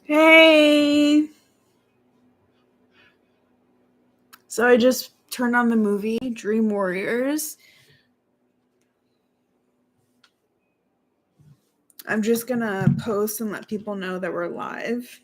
Hey! So I just turned on the movie Dream Warriors. I'm just gonna post and let people know that we're live.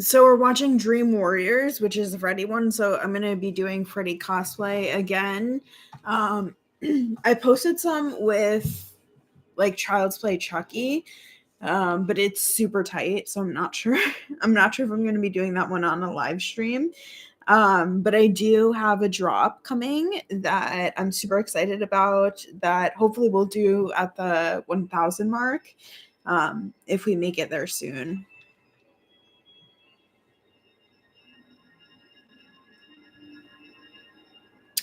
So we're watching Dream Warriors, which is the Freddy one. So I'm gonna be doing Freddy Cosplay again. I posted some with like Child's Play Chucky, but it's super tight, so I'm not sure. I'm not sure if I'm gonna be doing that one on a live stream. But I do have a drop coming that I'm super excited about that hopefully we'll do at the 1,000 mark, if we make it there soon.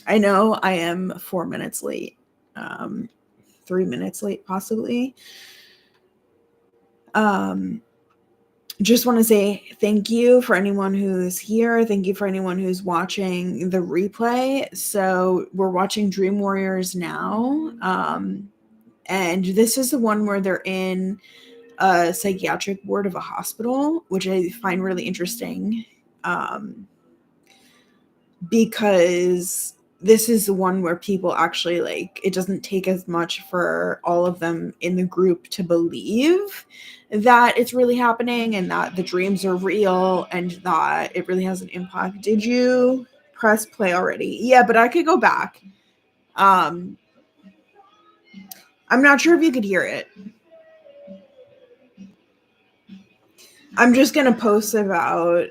I know I am 4 minutes late, 3 minutes late possibly. Just want to say thank you for anyone who's here. Thank you for anyone who's watching the replay. So we're watching Dream Warriors now. And this is the one where they're in a psychiatric ward of a hospital, which I find really interesting, because this is the one where people actually, like, it doesn't take as much for all of them in the group to believe that it's really happening and that the dreams are real and that it really has an impact. Did you press play already? Yeah, but I could go back. I'm not sure if you could hear it. I'm just going to post about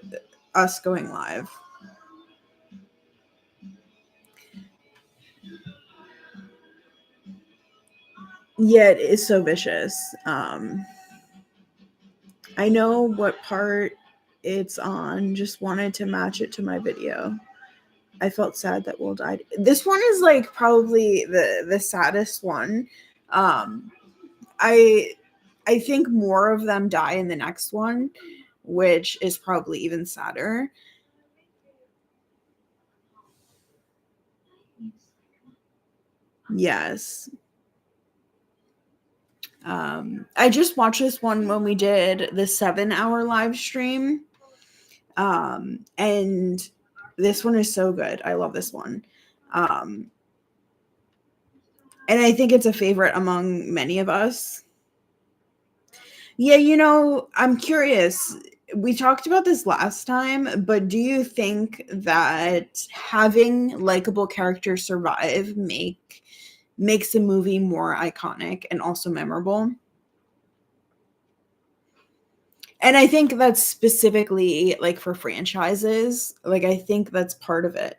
us going live. Yeah, it is so vicious. I know what part it's on, just wanted to match it to my video. I felt sad that Will died. This one is like probably the saddest one. Um I think more of them die in the next one, which is probably even sadder. Yes. I just watched this one when we did the 7-hour live stream. And this one is so good. I love this one. And I think it's a favorite among many of us. Yeah, I'm curious. We talked about this last time, but do you think that having likable characters survive makes a movie more iconic and also memorable? And I think that's specifically like for franchises. Like I think that's part of it.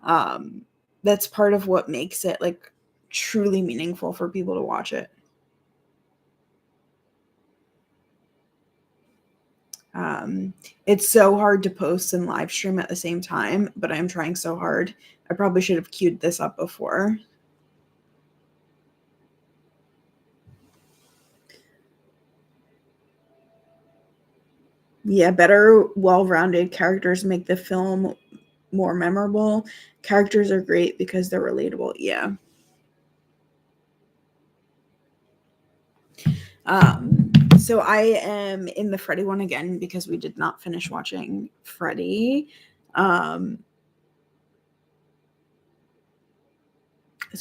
Um that's part of what makes it like truly meaningful for people to watch it. It's so hard to post and live stream at the same time, but I'm trying so hard. I probably should have queued this up before. Yeah, better, well-rounded characters make the film more memorable. Characters are great because they're relatable. Yeah. So I am in the Freddy one again because we did not finish watching Freddy. So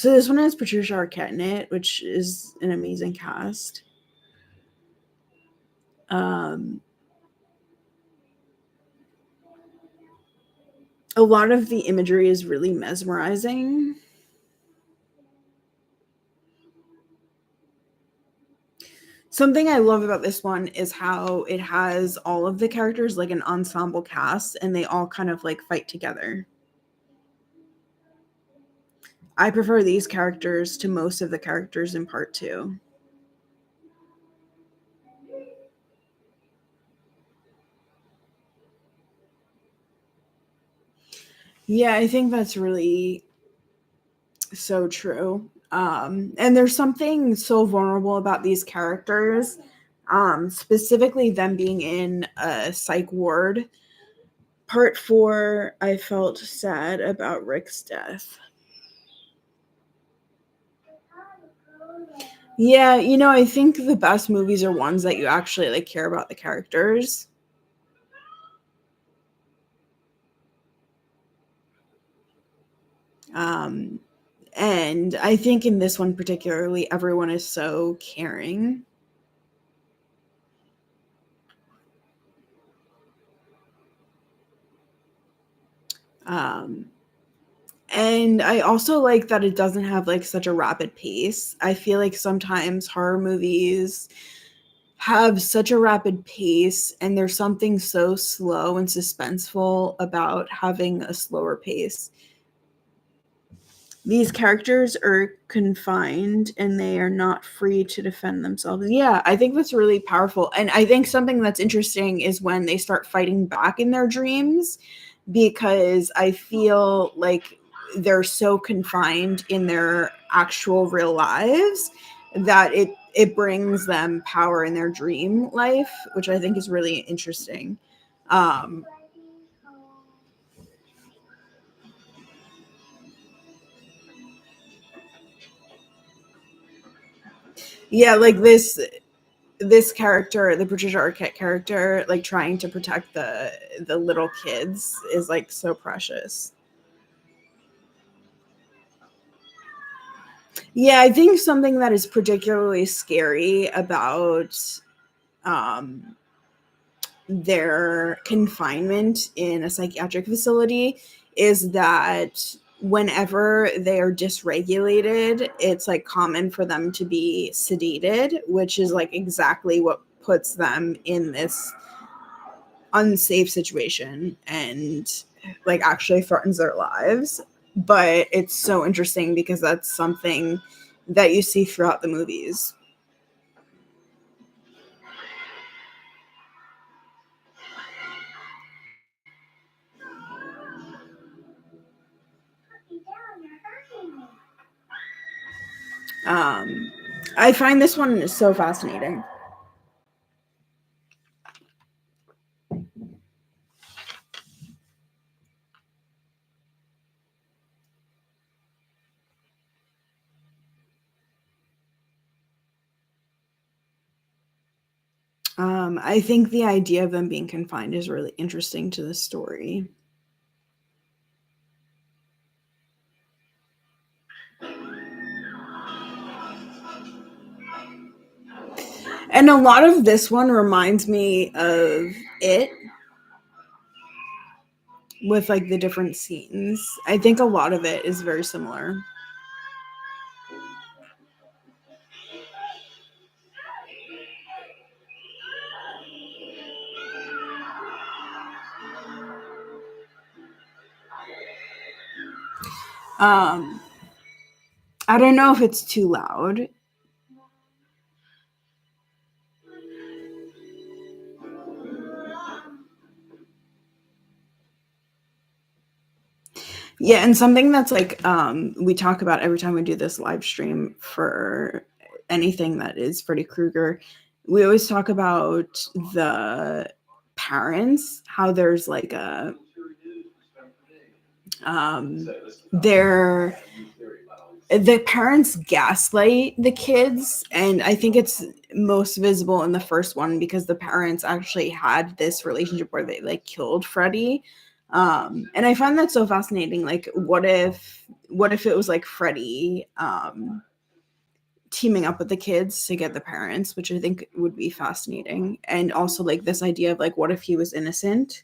this one has Patricia Arquette in it, which is an amazing cast. A lot of the imagery is really mesmerizing. Something I love about this one is how it has all of the characters like an ensemble cast and they all kind of like fight together. I prefer these characters to most of the characters in part 2. Yeah, I think that's really so true. And there's something so vulnerable about these characters, specifically them being in a psych ward. Part 4, I felt sad about Rick's death. Yeah, I think the best movies are ones that you actually like care about the characters. Um, and I think in this one particularly, everyone is so caring. Um, and I also like that it doesn't have like such a rapid pace. I feel like sometimes horror movies have such a rapid pace, and there's something so slow and suspenseful about having a slower pace. These characters are confined and they are not free to defend themselves. Yeah, I think that's really powerful. And I think something that's interesting is when they start fighting back in their dreams, because I feel like they're so confined in their actual real lives that it brings them power in their dream life, which I think is really interesting. Um, yeah, like this character, the Patricia Arquette character, like trying to protect the little kids is like so precious. Yeah, I think something that is particularly scary about um, their confinement in a psychiatric facility is that whenever they are dysregulated, it's like common for them to be sedated, which is like exactly what puts them in this unsafe situation and like actually threatens their lives. But it's so interesting because that's something that you see throughout the movies. um I find this one so fascinating. I think the idea of them being confined is really interesting to the story. And a lot of this one reminds me of it, with like the different scenes. I think a lot of it is very similar. Um, I don't know if it's too loud. Yeah, and something that's like we talk about every time we do this live stream for anything that is Freddy Krueger, we always talk about the parents, how there's like a um their the parents gaslight the kids, and I think it's most visible in the first one because the parents actually had this relationship where they like killed Freddy. And I find that so fascinating. Like what if it was like Freddy teaming up with the kids to get the parents, which I think would be fascinating. And also like this idea of like what if he was innocent,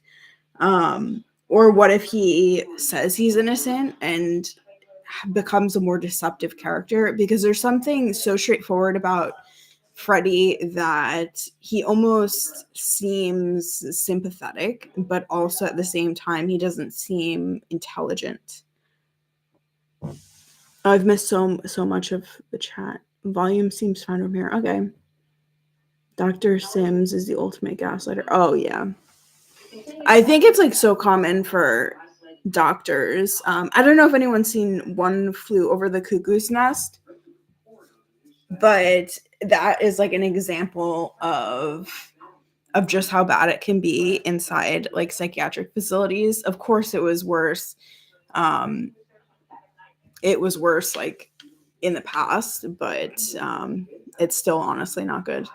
or what if he says he's innocent and becomes a more deceptive character, because there's something so straightforward about Freddy that he almost seems sympathetic, but also at the same time he doesn't seem intelligent. I've missed so much of the chat. Volume seems fine from here. Okay. Dr. Sims is the ultimate gaslighter. Oh yeah. I think it's like so common for doctors. I don't know if anyone's seen One Flew Over the Cuckoo's Nest, but that is like an example of just how bad it can be inside like psychiatric facilities. Of course, it was worse. It was worse like in the past, but it's still honestly not good.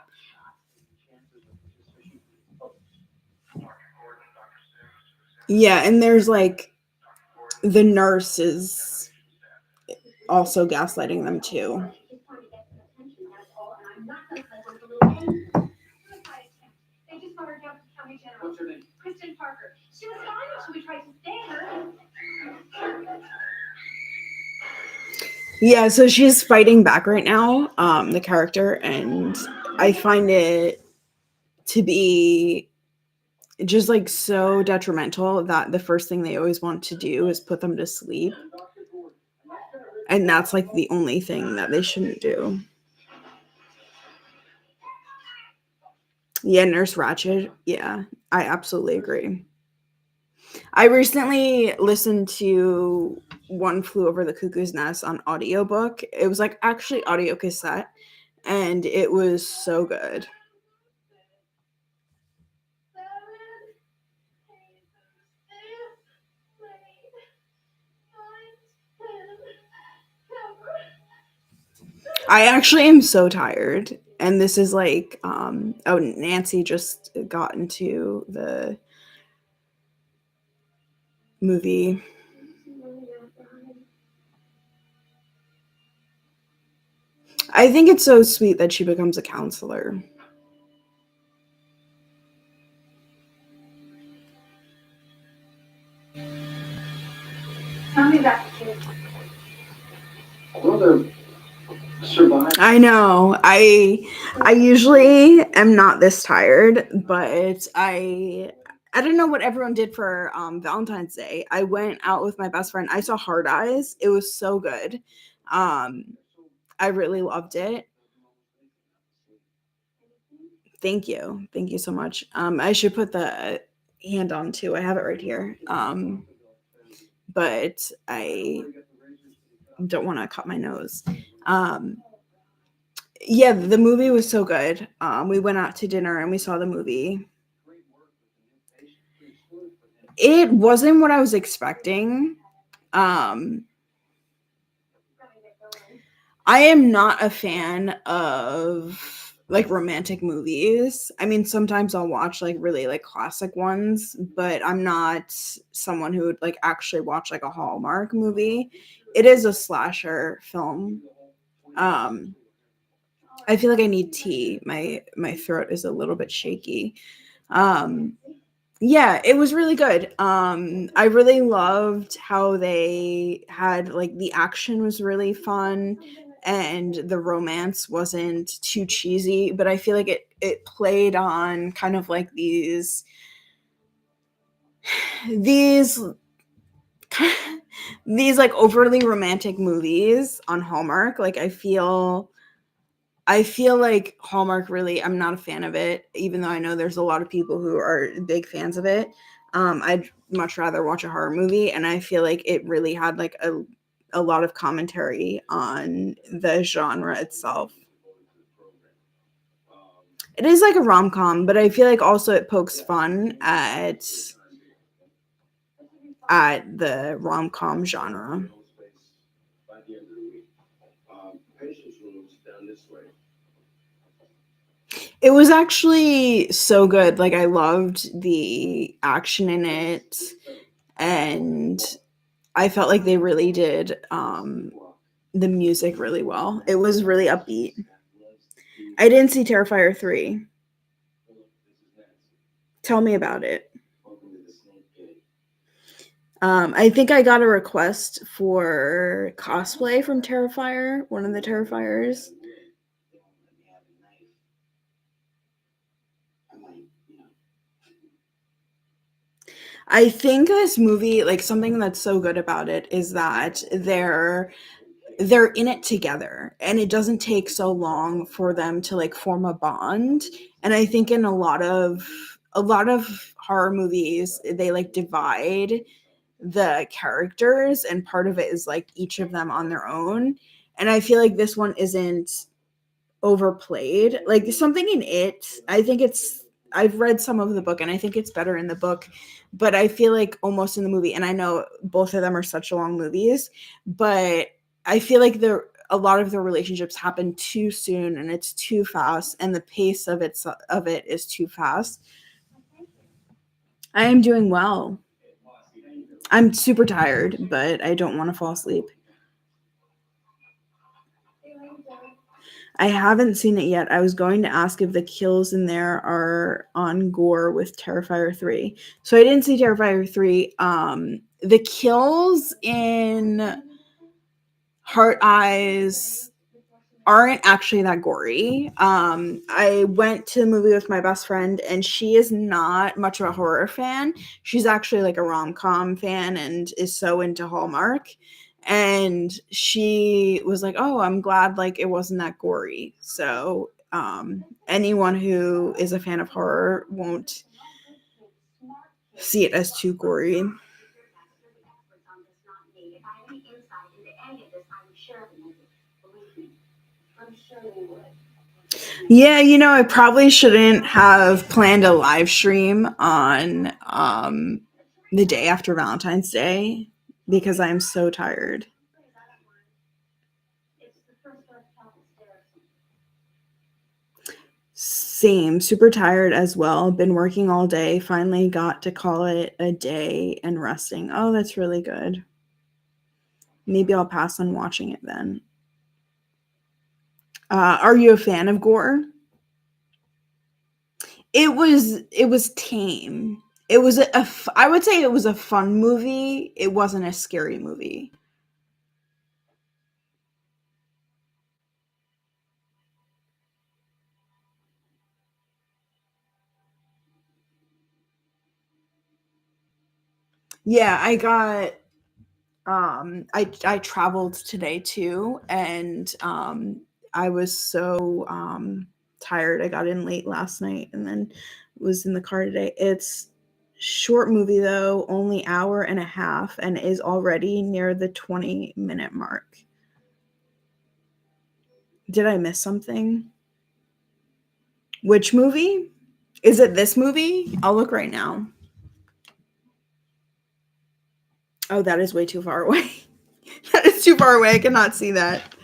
Yeah, and there's like the nurse is also gaslighting them too. Yeah, so she's fighting back right now, the character, and I find it to be just like so detrimental that the first thing they always want to do is put them to sleep. And that's like the only thing that they shouldn't do. Yeah, Nurse Ratched. Yeah, I absolutely agree. I recently listened to One Flew Over the Cuckoo's Nest on audiobook. It was like actually audio cassette, and it was so good. I actually am so tired. And this is like, oh, Nancy just got into the movie. I think it's so sweet that she becomes a counselor. Tell me about the kids. Well, survive. I know. I usually am not this tired, but I don't know what everyone did for Valentine's Day. I went out with my best friend. I saw Hard Eyes. It was so good. I really loved it. Thank you. Thank you so much. I should put the hand on too. I have it right here. But I don't want to cut my nose. Yeah, the movie was so good. We went out to dinner and we saw the movie. It wasn't what I was expecting. Um, I am not a fan of like romantic movies. I mean, sometimes I'll watch like really like classic ones, but I'm not someone who would like actually watch like a Hallmark movie. It is a slasher film. Um, I feel like I need tea. My throat is a little bit shaky. Um, yeah, it was really good. I really loved how they had like the action was really fun and the romance wasn't too cheesy, but I feel like it played on kind of like these these like overly romantic movies on Hallmark. Like I feel like Hallmark really, I'm not a fan of it, even though I know there's a lot of people who are big fans of it. I'd much rather watch a horror movie, and I feel like it really had like a lot of commentary on the genre itself. It is like a rom com, but I feel like also it pokes fun at the rom com genre. It was actually so good. Like I loved the action in it, and I felt like they really did the music really well. It was really upbeat. I didn't see Terrifier 3. Tell me about it. I think I got a request for cosplay from Terrifier, one of the Terrifiers. I think this movie, like something that's so good about it is that they're in it together and it doesn't take so long for them to like form a bond. And I think in a lot of horror movies, they like divide the characters, and part of it is like each of them on their own. And I feel like this one isn't overplayed. Like something in it, I've read some of the book and I think it's better in the book, but I feel like almost in the movie, and I know both of them are such long movies, but I feel like a lot of the relationships happen too soon and it's too fast, and the pace of it is too fast. I am doing well. I'm super tired, but I don't want to fall asleep. I haven't seen it yet. I was going to ask if the kills in there are on Gore with Terrifier 3. So I didn't see Terrifier 3. The kills in Heart Eyes aren't actually that gory. I went to the movie with my best friend, and she is not much of a horror fan. She's actually like a rom-com fan and is so into Hallmark. And she was like, "Oh, I'm glad like it wasn't that gory." So anyone who is a fan of horror won't see it as too gory. Yeah, I probably shouldn't have planned a live stream on the day after Valentine's Day because I'm so tired. Same, super tired as well. Been working all day. Finally got to call it a day and resting. Oh, that's really good. Maybe I'll pass on watching it then. Are you a fan of gore? It was tame. It was I would say it was a fun movie. It wasn't a scary movie. Yeah, I traveled today too, and I was so tired. I got in late last night and then was in the car today. It's short movie though, only hour and a half, and is already near the 20-minute mark. Did I miss something? Which movie? Is it this movie? I'll look right now. Oh, that is way too far away. That is too far away. I cannot see that.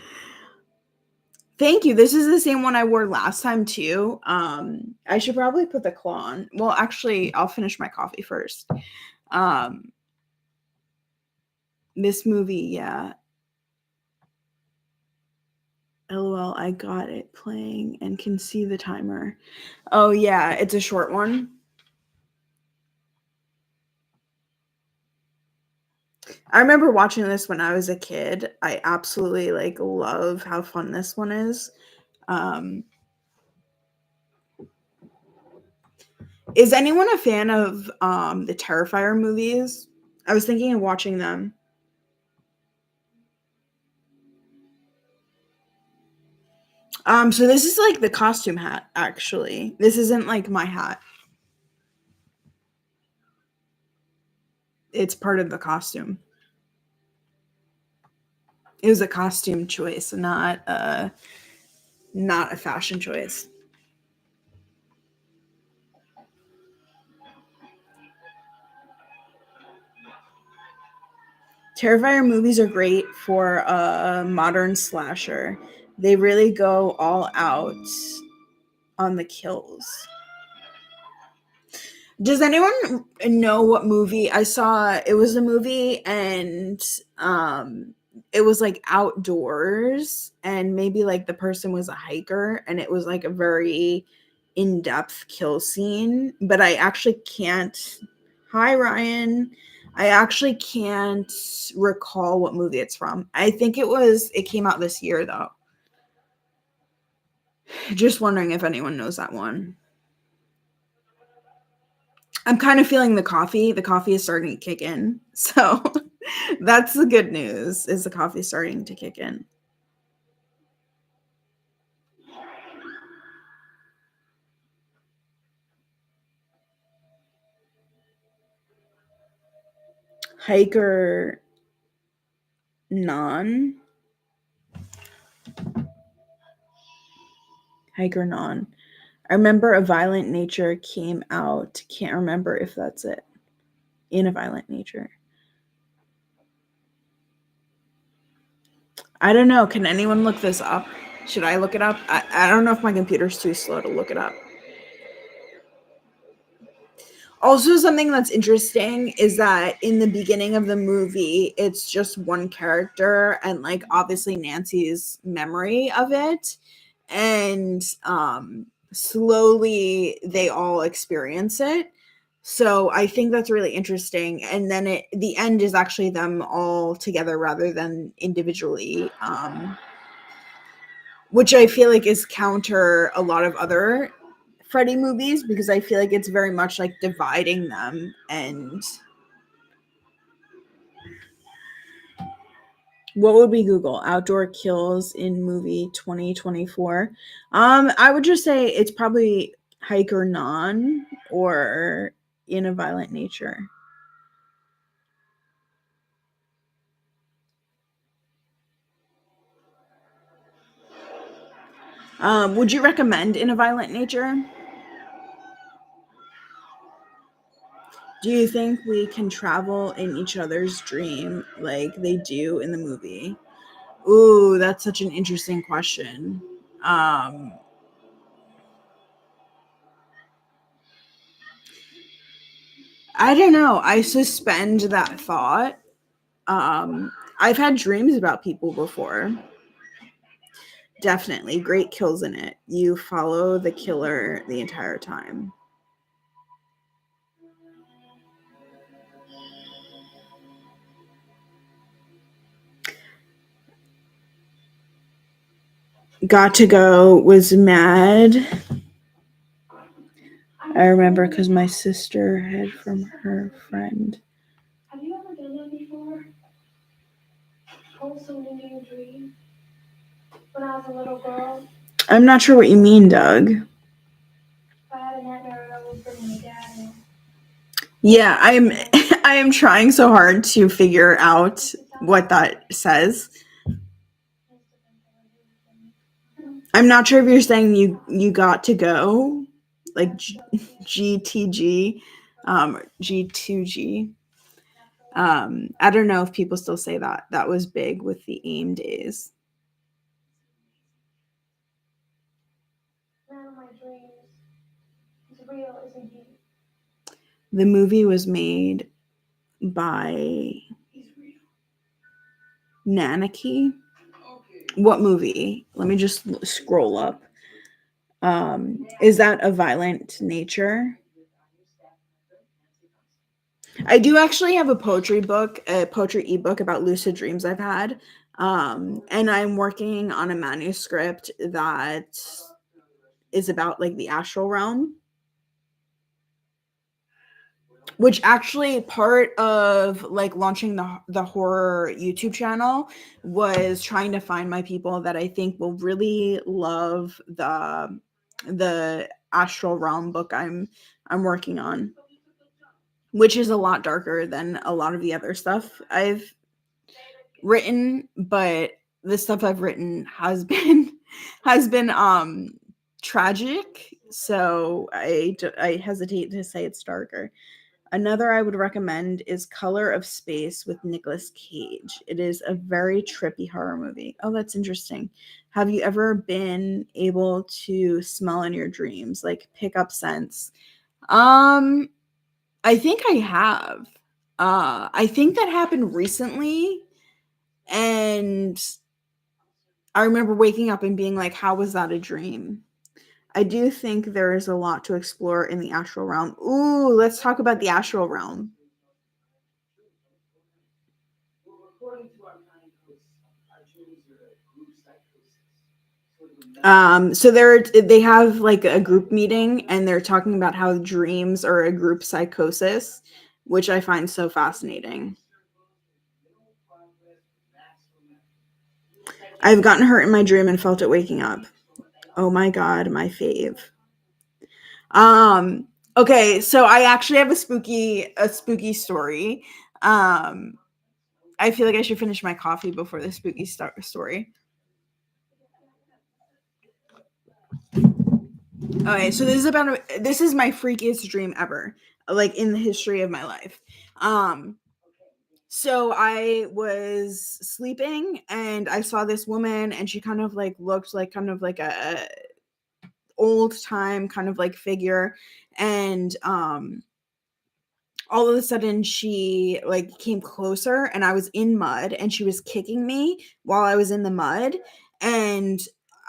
Thank you. This is the same one I wore last time too. I should probably put the claw on. Well, actually, I'll finish my coffee first. Um, this movie, yeah. LOL, I got it playing and can see the timer. Oh yeah, it's a short one. I remember watching this when I was a kid. I absolutely like love how fun this one is. Is anyone a fan of the Terrifier movies? I was thinking of watching them. So this is like the costume hat, actually. This isn't like my hat. It's part of the costume. It was a costume choice, not a fashion choice. Terrifier movies are great for a modern slasher. They really go all out on the kills. Does anyone know what movie I saw? It was a movie, and it was like outdoors, and maybe like the person was a hiker, and it was like a very in-depth kill scene, but I actually can't. Hi Ryan. I actually can't recall what movie it's from. I think it came out this year though. Just wondering if anyone knows that one. I'm kind of feeling the coffee. The coffee is starting to kick in. So that's the good news, is the coffee starting to kick in. Hiker Non. Hiker Non. I remember A Violent Nature came out. Can't remember if that's it. In A Violent Nature. I don't know. Can anyone look this up? Should I look it up? I don't know if my computer's too slow to look it up. Also, something that's interesting is that in the beginning of the movie, it's just one character and like obviously Nancy's memory of it. And slowly they all experience it. So I think that's really interesting. And then the end is actually them all together rather than individually, which I feel like is counter a lot of other Freddy movies, because I feel like it's very much like dividing them. And what would we Google? Outdoor kills in movie 2024. I would just say it's probably Hiker Non or In a Violent Nature. Would you recommend In a Violent Nature? Do you think we can travel in each other's dream like they do in the movie? Ooh, that's such an interesting question. I don't know. I suspend that thought. I've had dreams about people before. Definitely great kills in it. You follow the killer the entire time. Got to Go was mad. I remember because my sister hid from her friend. Have you ever done that before? Told someone in your dream? When I was a little girl, I'm not sure what you mean, Doug. I had a nightmare I would bring my dad in. Yeah, I am trying so hard to figure out what that says. I'm not sure if you're saying you got to go, like GTG, G2G. I don't know if people still say that. That was big with the AIM days. Man of my dreams. He's real, isn't he? The movie was made by Nanaki. What movie? Let me just scroll up. Is that A Violent Nature? I do actually have a poetry ebook about lucid dreams I've had. And I'm working on a manuscript that is about like the astral realm. Which actually part of like launching the horror YouTube channel was trying to find my people that I think will really love the astral realm book I'm working on, which is a lot darker than a lot of the other stuff I've written, but the stuff I've written has been tragic, so I hesitate to say it's darker. Another I would recommend is Color of Space with Nicolas Cage. It is a very trippy horror movie. Oh, that's interesting. Have you ever been able to smell in your dreams, like pick up scents? I think I have. I think that happened recently, and I remember waking up and being like, how was that a dream? I do think there is a lot to explore in the astral realm. Ooh, let's talk about the astral realm. So they have like a group meeting and they're talking about how dreams are a group psychosis, which I find so fascinating. I've gotten hurt in my dream and felt it waking up. Oh my god, my fave. Okay, so I actually have a spooky story. I feel like I should finish my coffee before the spooky story. Okay, so this is my freakiest dream ever, like in the history of my life. So I was sleeping and I saw this woman and she kind of like looked like kind of like a old time kind of like figure, and all of a sudden she like came closer and I was in mud and she was kicking me while I was in the mud. And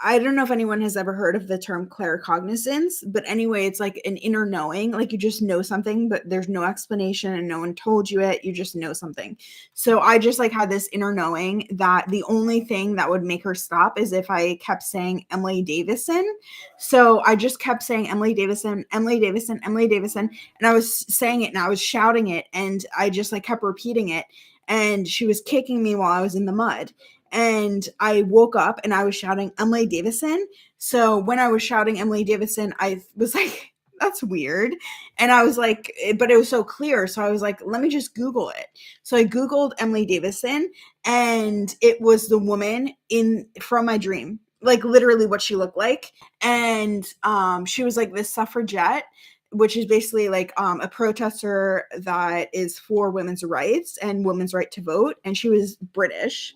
I don't know if anyone has ever heard of the term claircognizance, but anyway, it's like an inner knowing, like you just know something, but there's no explanation and no one told you it. You just know something. So I just like had this inner knowing that the only thing that would make her stop is if I kept saying Emily Davison. So I just kept saying Emily Davison, Emily Davison, Emily Davison, and I was saying it and I was shouting it and I just like kept repeating it, and she was kicking me while I was in the mud. And I woke up and I was shouting Emily Davison. So when I was shouting Emily Davison, I was like, that's weird. And I was like, but it was so clear. So I was like, let me just Google it. So I Googled Emily Davison and it was the woman in from my dream, like literally what she looked like. And she was like this suffragette, which is basically like a protester that is for women's rights and women's right to vote. And she was British.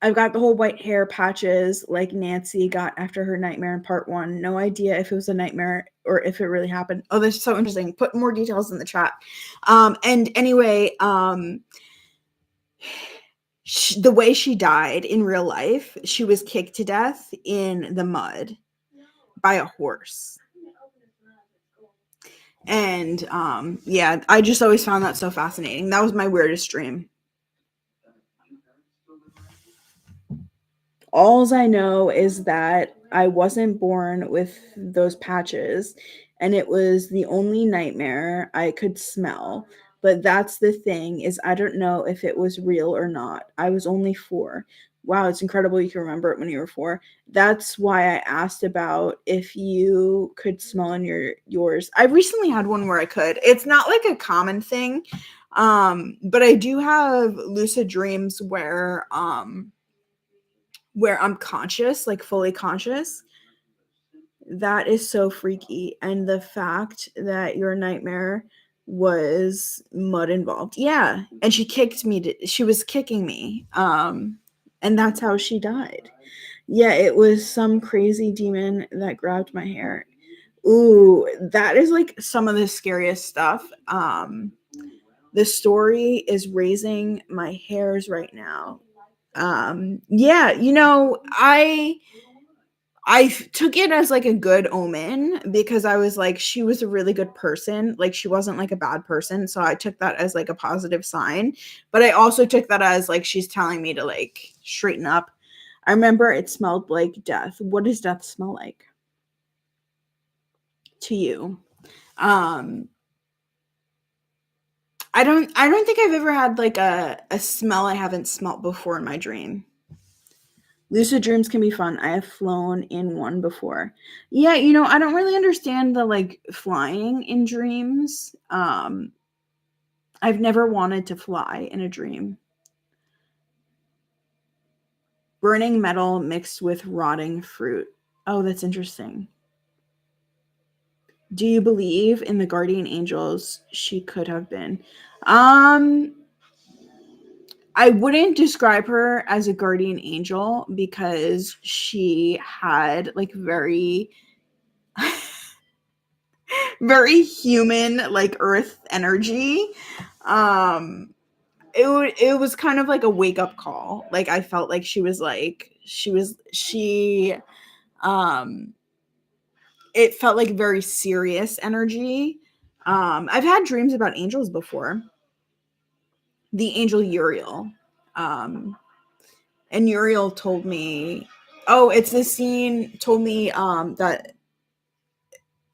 I've got the whole white hair patches like Nancy got after her nightmare in part 1. No idea if it was a nightmare or if it really happened. Oh, that's so interesting. Put more details in the chat. And anyway, the way she died in real life, she was kicked to death in the mud by a horse. And yeah, I just always found that so fascinating. That was my weirdest dream. Alls I know is that I wasn't born with those patches, and it was the only nightmare I could smell. But that's the thing, is I don't know if it was real or not. I was only 4. Wow, it's incredible you can remember it when you were 4. That's why I asked about if you could smell in yours. I recently had one where I could. It's not like a common thing, but I do have lucid dreams where I'm conscious, like fully conscious. That is so freaky. And the fact that your nightmare was mud involved. Yeah. And she kicked me. She was kicking me. And that's how she died. Yeah, it was some crazy demon that grabbed my hair. Ooh, that is like some of the scariest stuff. The story is raising my hairs right now. Yeah, I took it as like a good omen because I was like, she was a really good person. Like she wasn't like a bad person. So I took that as like a positive sign. But I also took that as like she's telling me to like straighten up. I remember it smelled like death. What does death smell like to you? Um I don't think I've ever had like a smell I haven't smelt before in my dream. Lucid dreams can be fun. I have flown in one before. Yeah, I don't really understand the like flying in dreams. I've never wanted to fly in a dream. Burning metal mixed with rotting fruit. Oh, that's interesting. Do you believe in the guardian angels she could have been? I wouldn't describe her as a guardian angel because she had like very very human like earth energy. It was kind of like a wake up call. Like I felt like she um it felt like very serious energy. I've had dreams about angels before. The angel Uriel. And Uriel told me, oh, it's the scene told me that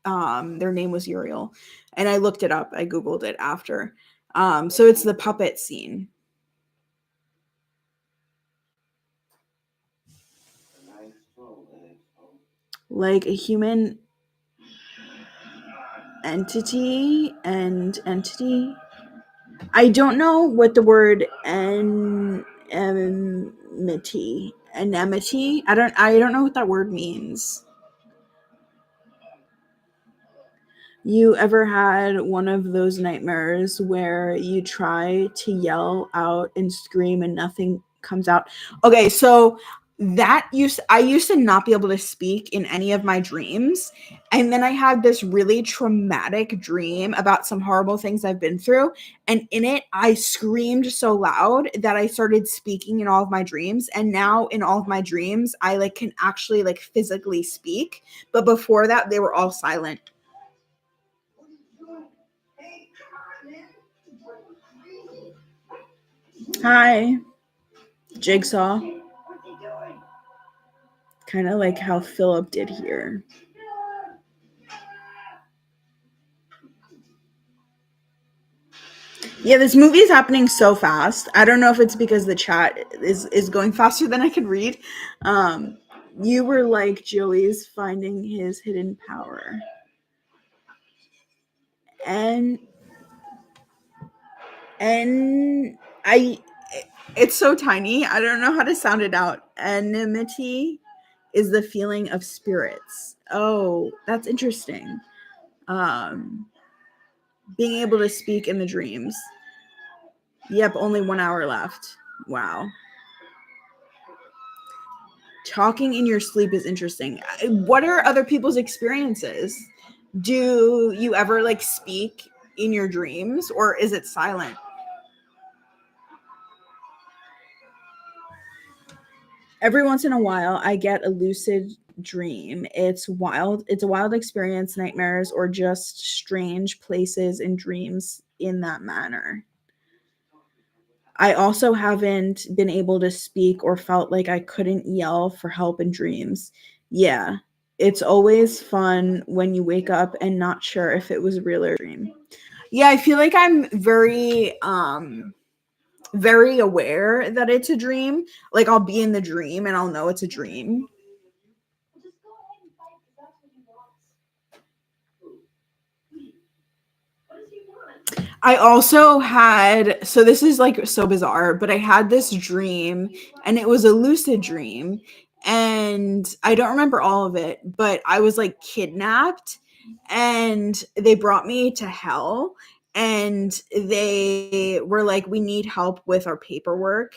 their name was Uriel. And I looked it up. I Googled it after. So it's the puppet scene. Like a human entity. I don't know what the word anemity. I don't know what that word means. You ever had one of those nightmares where you try to yell out and scream and nothing comes out? Okay, so I used to not be able to speak in any of my dreams, and then I had this really traumatic dream about some horrible things I've been through, and in it I screamed so loud that I started speaking in all of my dreams, and now in all of my dreams I like can actually like physically speak, but before that they were all silent. Hi, Jigsaw. Kind of like how Philip did here. Yeah, this movie is happening so fast. I don't know if it's because the chat is going faster than I can read. You were like Joey's finding his hidden power. And I it's so tiny. I don't know how to sound it out. Enmity is the feeling of spirits. Oh, that's interesting. Um being able to speak in the dreams. Yep, only 1 hour left. Wow. Talking in your sleep is interesting. What are other people's experiences? Do you ever like speak in your dreams or is it silent? Every once in a while I get a lucid dream. It's wild. It's a wild experience, nightmares, or just strange places and dreams in that manner. I also haven't been able to speak or felt like I couldn't yell for help in dreams. Yeah, it's always fun when you wake up and not sure if it was real or a dream. Yeah, I feel like I'm very aware that it's a dream. Like I'll be in the dream and I'll know it's a dream. Well, just go ahead and fight because that's what he wants. What does he want? I also had, so this is like so bizarre, but I had this dream and it was a lucid dream and I don't remember all of it, but I was like kidnapped and they brought me to hell and they were like, we need help with our paperwork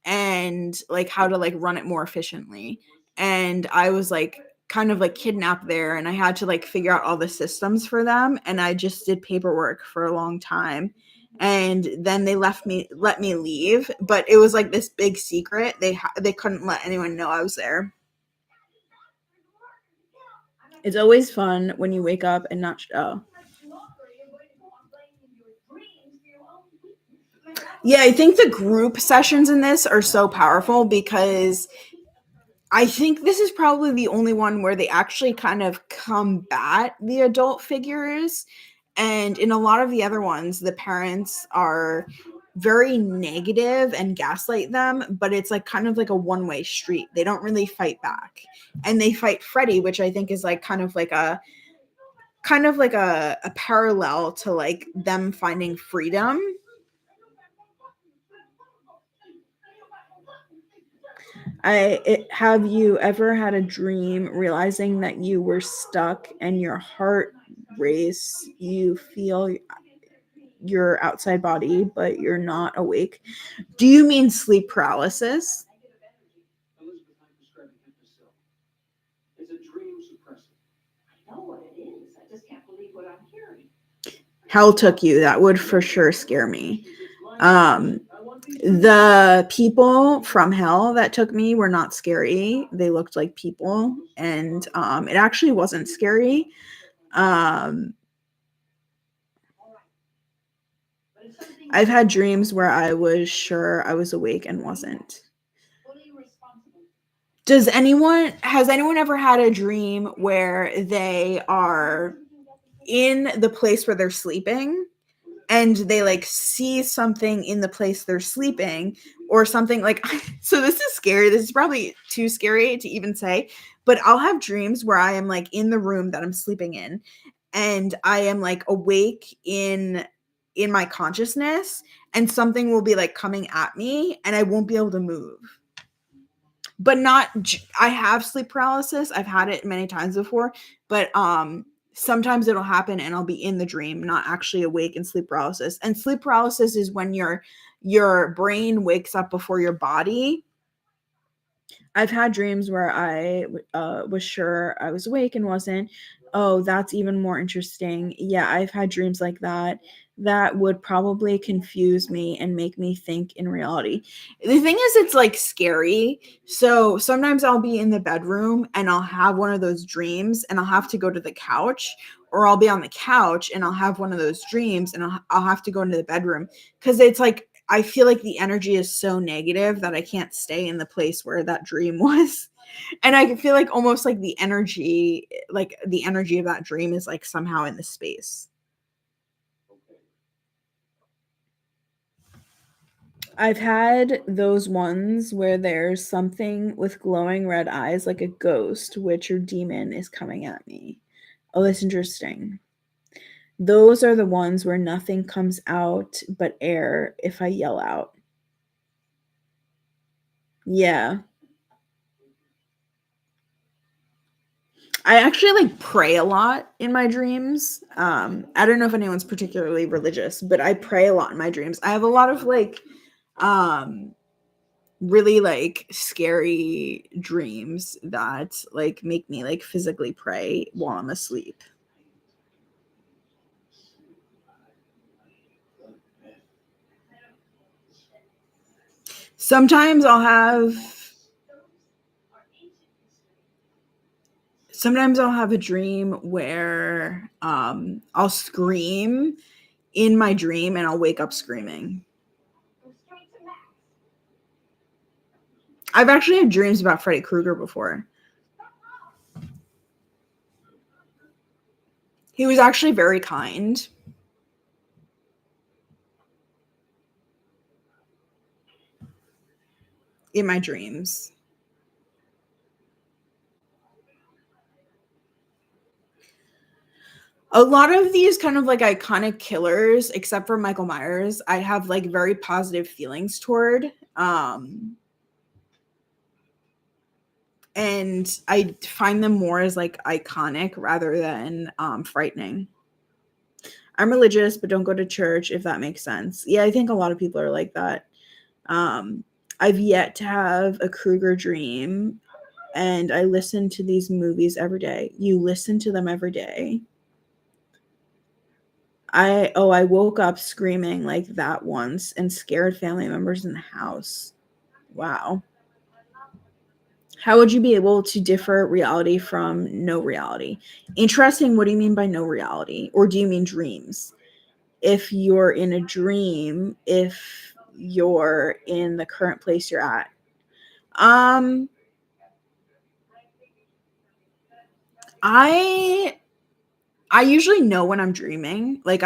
and like how to like run it more efficiently. And I was like kind of like kidnapped there and I had to like figure out all the systems for them and I just did paperwork for a long time and then they let me leave, but it was like this big secret. They couldn't let anyone know I was there. It's always fun when you wake up and not yeah, I think the group sessions in this are so powerful because I think this is probably the only one where they actually kind of combat the adult figures. And in a lot of the other ones, the parents are very negative and gaslight them, but it's like kind of like a one-way street. They don't really fight back. And they fight Freddy, which I think is like kind of like a parallel to like them finding freedom. Have you ever had a dream realizing that you were stuck and your heart race? You feel your outside body, but you're not awake. Do you mean sleep paralysis? It's a dream suppressor. I know what it is. I just can't believe what I'm hearing. Hell took you. That would for sure scare me. The people from hell that took me were not scary. They looked like people, and it actually wasn't scary. I've had dreams where I was sure I was awake and wasn't. Has anyone ever had a dream where they are in the place where they're sleeping and they like see something in the place they're sleeping or something like so this is scary. This is probably too scary to even say, but I'll have dreams where I am like in the room that I'm sleeping in and I am like awake in in my consciousness, and something will be like coming at me and I won't be able to move. But I have sleep paralysis. I've had it many times before, but sometimes it'll happen and I'll be in the dream, not actually awake in sleep paralysis. And sleep paralysis is when your brain wakes up before your body. I've had dreams where I was sure I was awake and wasn't. Oh, that's even more interesting. Yeah, I've had dreams like that. That would probably confuse me and make me think in reality. The thing is, it's like scary. So sometimes I'll be in the bedroom and I'll have one of those dreams and I'll have to go to the couch, or I'll be on the couch and I'll have one of those dreams and I'll have to go into the bedroom, because it's like I feel like the energy is so negative that I can't stay in the place where that dream was. And I feel like almost like the energy of that dream is like somehow in the space. I've had those ones where there's something with glowing red eyes, like a ghost, witch, or demon is coming at me. Oh, that's interesting. Those are the ones where nothing comes out but air if I yell out. Yeah. I actually like pray a lot in my dreams. I don't know if anyone's particularly religious, but I pray a lot in my dreams. I have a lot of like really like scary dreams that like make me like physically pray while I'm asleep. Sometimes I'll have a dream where I'll scream in my dream and I'll wake up screaming. I've actually had dreams about Freddy Krueger before. He was actually very kind. In my dreams. A lot of these kind of like iconic killers, except for Michael Myers, I have like very positive feelings toward. And I find them more as like iconic rather than frightening. I'm religious, but don't go to church, if that makes sense. Yeah, I think a lot of people are like that. I've yet to have a Krueger dream, and I listen to these movies every day. You listen to them every day? I woke up screaming like that once and scared family members in the house. Wow. How would you be able to differ reality from no reality? Interesting. What do you mean by no reality? Or do you mean dreams? If you're in a dream, if you're in the current place you're at. I usually know when I'm dreaming. Like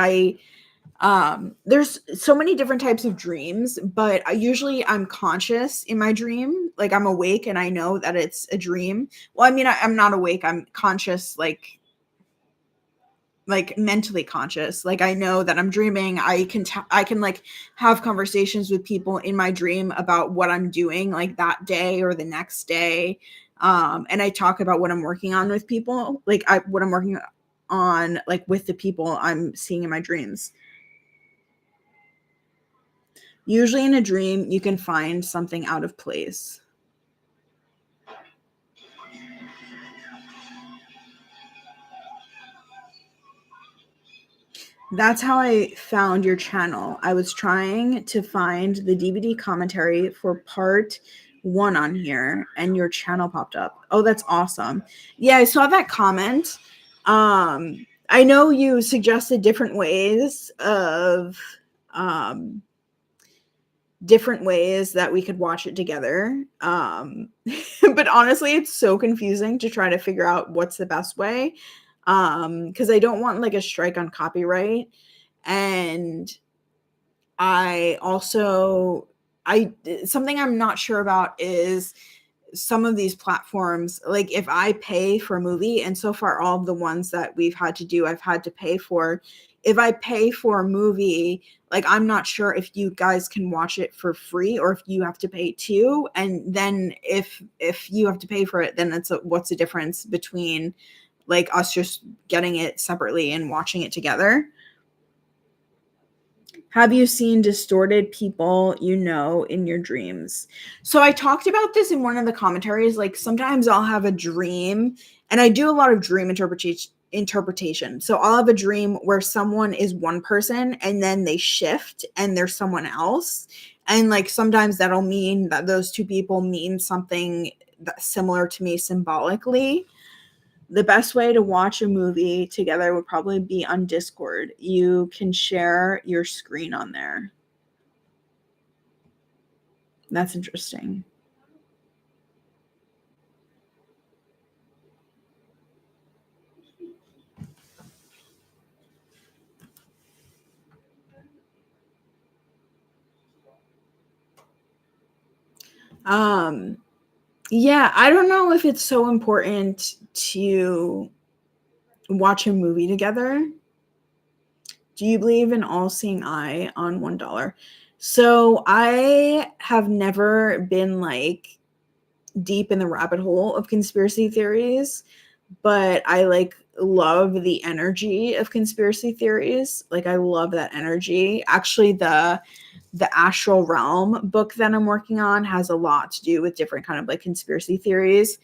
there's so many different types of dreams, but I'm conscious in my dream. Like I'm awake and I know that it's a dream. Well, I mean, I'm not awake. I'm conscious, like mentally conscious. Like I know that I'm dreaming. I can like have conversations with people in my dream about what I'm doing like that day or the next day. And I talk about what I'm working on with people, like what I'm working on like with the people I'm seeing in my dreams. Usually in a dream, you can find something out of place. That's how I found your channel. I was trying to find the DVD commentary for part 1 on here, and your channel popped up. Oh, that's awesome. Yeah, I saw that comment. I know you suggested different ways that we could watch it together. But honestly, it's so confusing to try to figure out what's the best way. Because I don't want like a strike on copyright. And I also something I'm not sure about is some of these platforms, like if I pay for a movie, and so far all of the ones that we've had to do, I've had to pay for. If I pay for a movie, like I'm not sure if you guys can watch it for free or if you have to pay too. And then if you have to pay for it, then what's the difference between like us just getting it separately and watching it together? Have you seen distorted people in your dreams? So I talked about this in one of the commentaries. Like sometimes I'll have a dream, and I do a lot of dream interpretation. So I'll have a dream where someone is one person and then they shift and they're someone else. And like sometimes that'll mean that those two people mean something that's similar to me symbolically. The best way to watch a movie together would probably be on Discord. You can share your screen on there. That's interesting. Yeah, I don't know if it's so important to watch a movie together. Do you believe in all-seeing eye on $1? So I have never been like deep in the rabbit hole of conspiracy theories, but I like love the energy of conspiracy theories. Like I love that energy. Actually, the Astral Realm book that I'm working on has a lot to do with different kind of like conspiracy theories.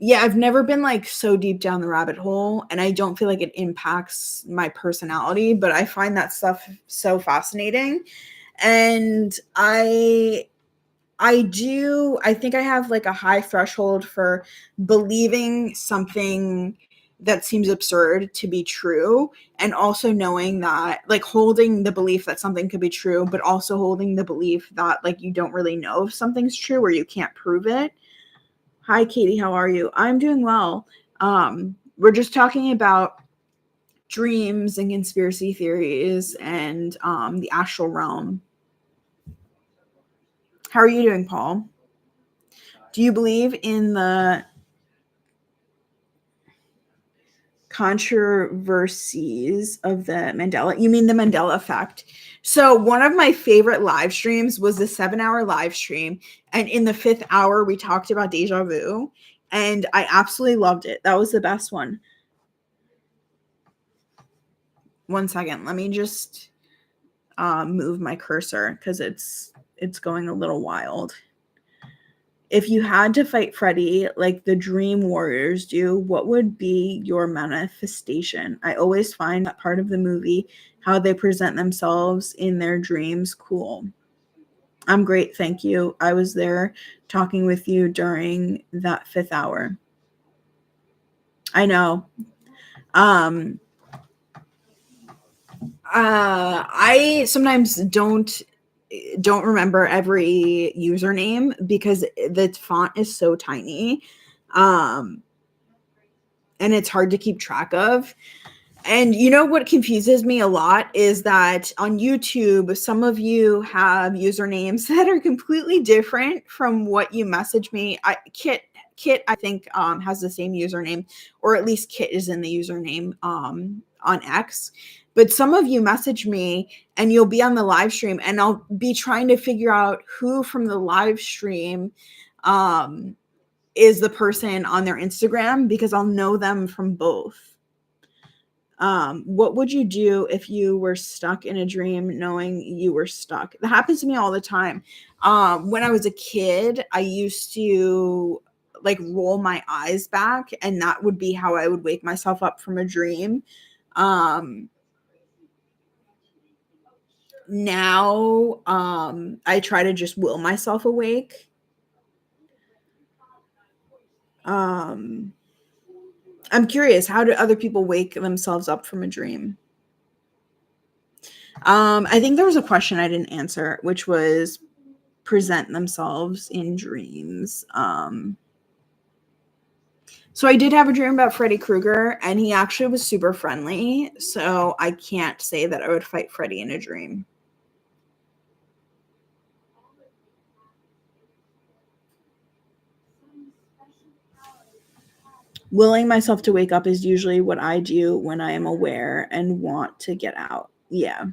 Yeah, I've never been like so deep down the rabbit hole, and I don't feel like it impacts my personality, but I find that stuff so fascinating. And I think I have like a high threshold for believing something that seems absurd to be true, and also knowing that like holding the belief that something could be true, but also holding the belief that like you don't really know if something's true or you can't prove it. Hi Katie, how are you? I'm doing well. We're just talking about dreams and conspiracy theories and the astral realm. How are you doing, Paul? Do you believe in the controversies of the Mandela? You mean the Mandela effect? So one of my favorite live streams was the 7-hour live stream. And in the 5th hour, we talked about deja vu. And I absolutely loved it. That was the best one. One second. Let me just move my cursor because it's going a little wild. If you had to fight Freddy like the Dream Warriors do, what would be your manifestation? I always find that part of the movie, how they present themselves in their dreams, cool. I'm great, thank you. I was there talking with you during that 5th hour. I know. I sometimes don't remember every username because the font is so tiny. And it's hard to keep track of. And you know what confuses me a lot is that on YouTube, some of you have usernames that are completely different from what you message me. Kit, I think, has the same username, or at least Kit is in the username on X. But some of you message me and you'll be on the live stream and I'll be trying to figure out who from the live stream is the person on their Instagram because I'll know them from both. What would you do if you were stuck in a dream knowing you were stuck? That happens to me all the time. When I was a kid, I used to like roll my eyes back, and that would be how I would wake myself up from a dream. Now, I try to just will myself awake. I'm curious, how do other people wake themselves up from a dream? I think there was a question I didn't answer, which was present themselves in dreams. So I did have a dream about Freddy Krueger, and he actually was super friendly. So I can't say that I would fight Freddy in a dream. Willing myself to wake up is usually what I do when I am aware and want to get out. Yeah.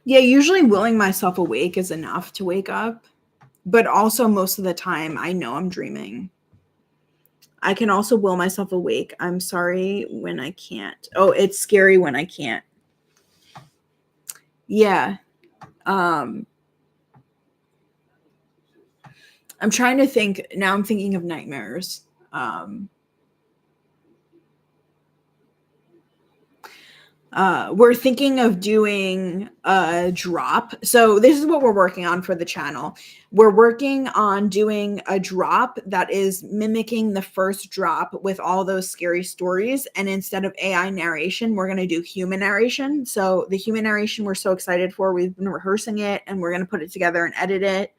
Yeah, usually willing myself awake is enough to wake up. But also most of the time, I know I'm dreaming. I can also will myself awake. I'm sorry when I can't. Oh, it's scary when I can't. Yeah. I'm trying to think. Now I'm thinking of nightmares. We're thinking of doing a drop. So this is what we're working on for the channel. We're working on doing a drop that is mimicking the first drop with all those scary stories. And instead of AI narration, we're going to do human narration. So the human narration we're so excited for. We've been rehearsing it and we're going to put it together and edit it.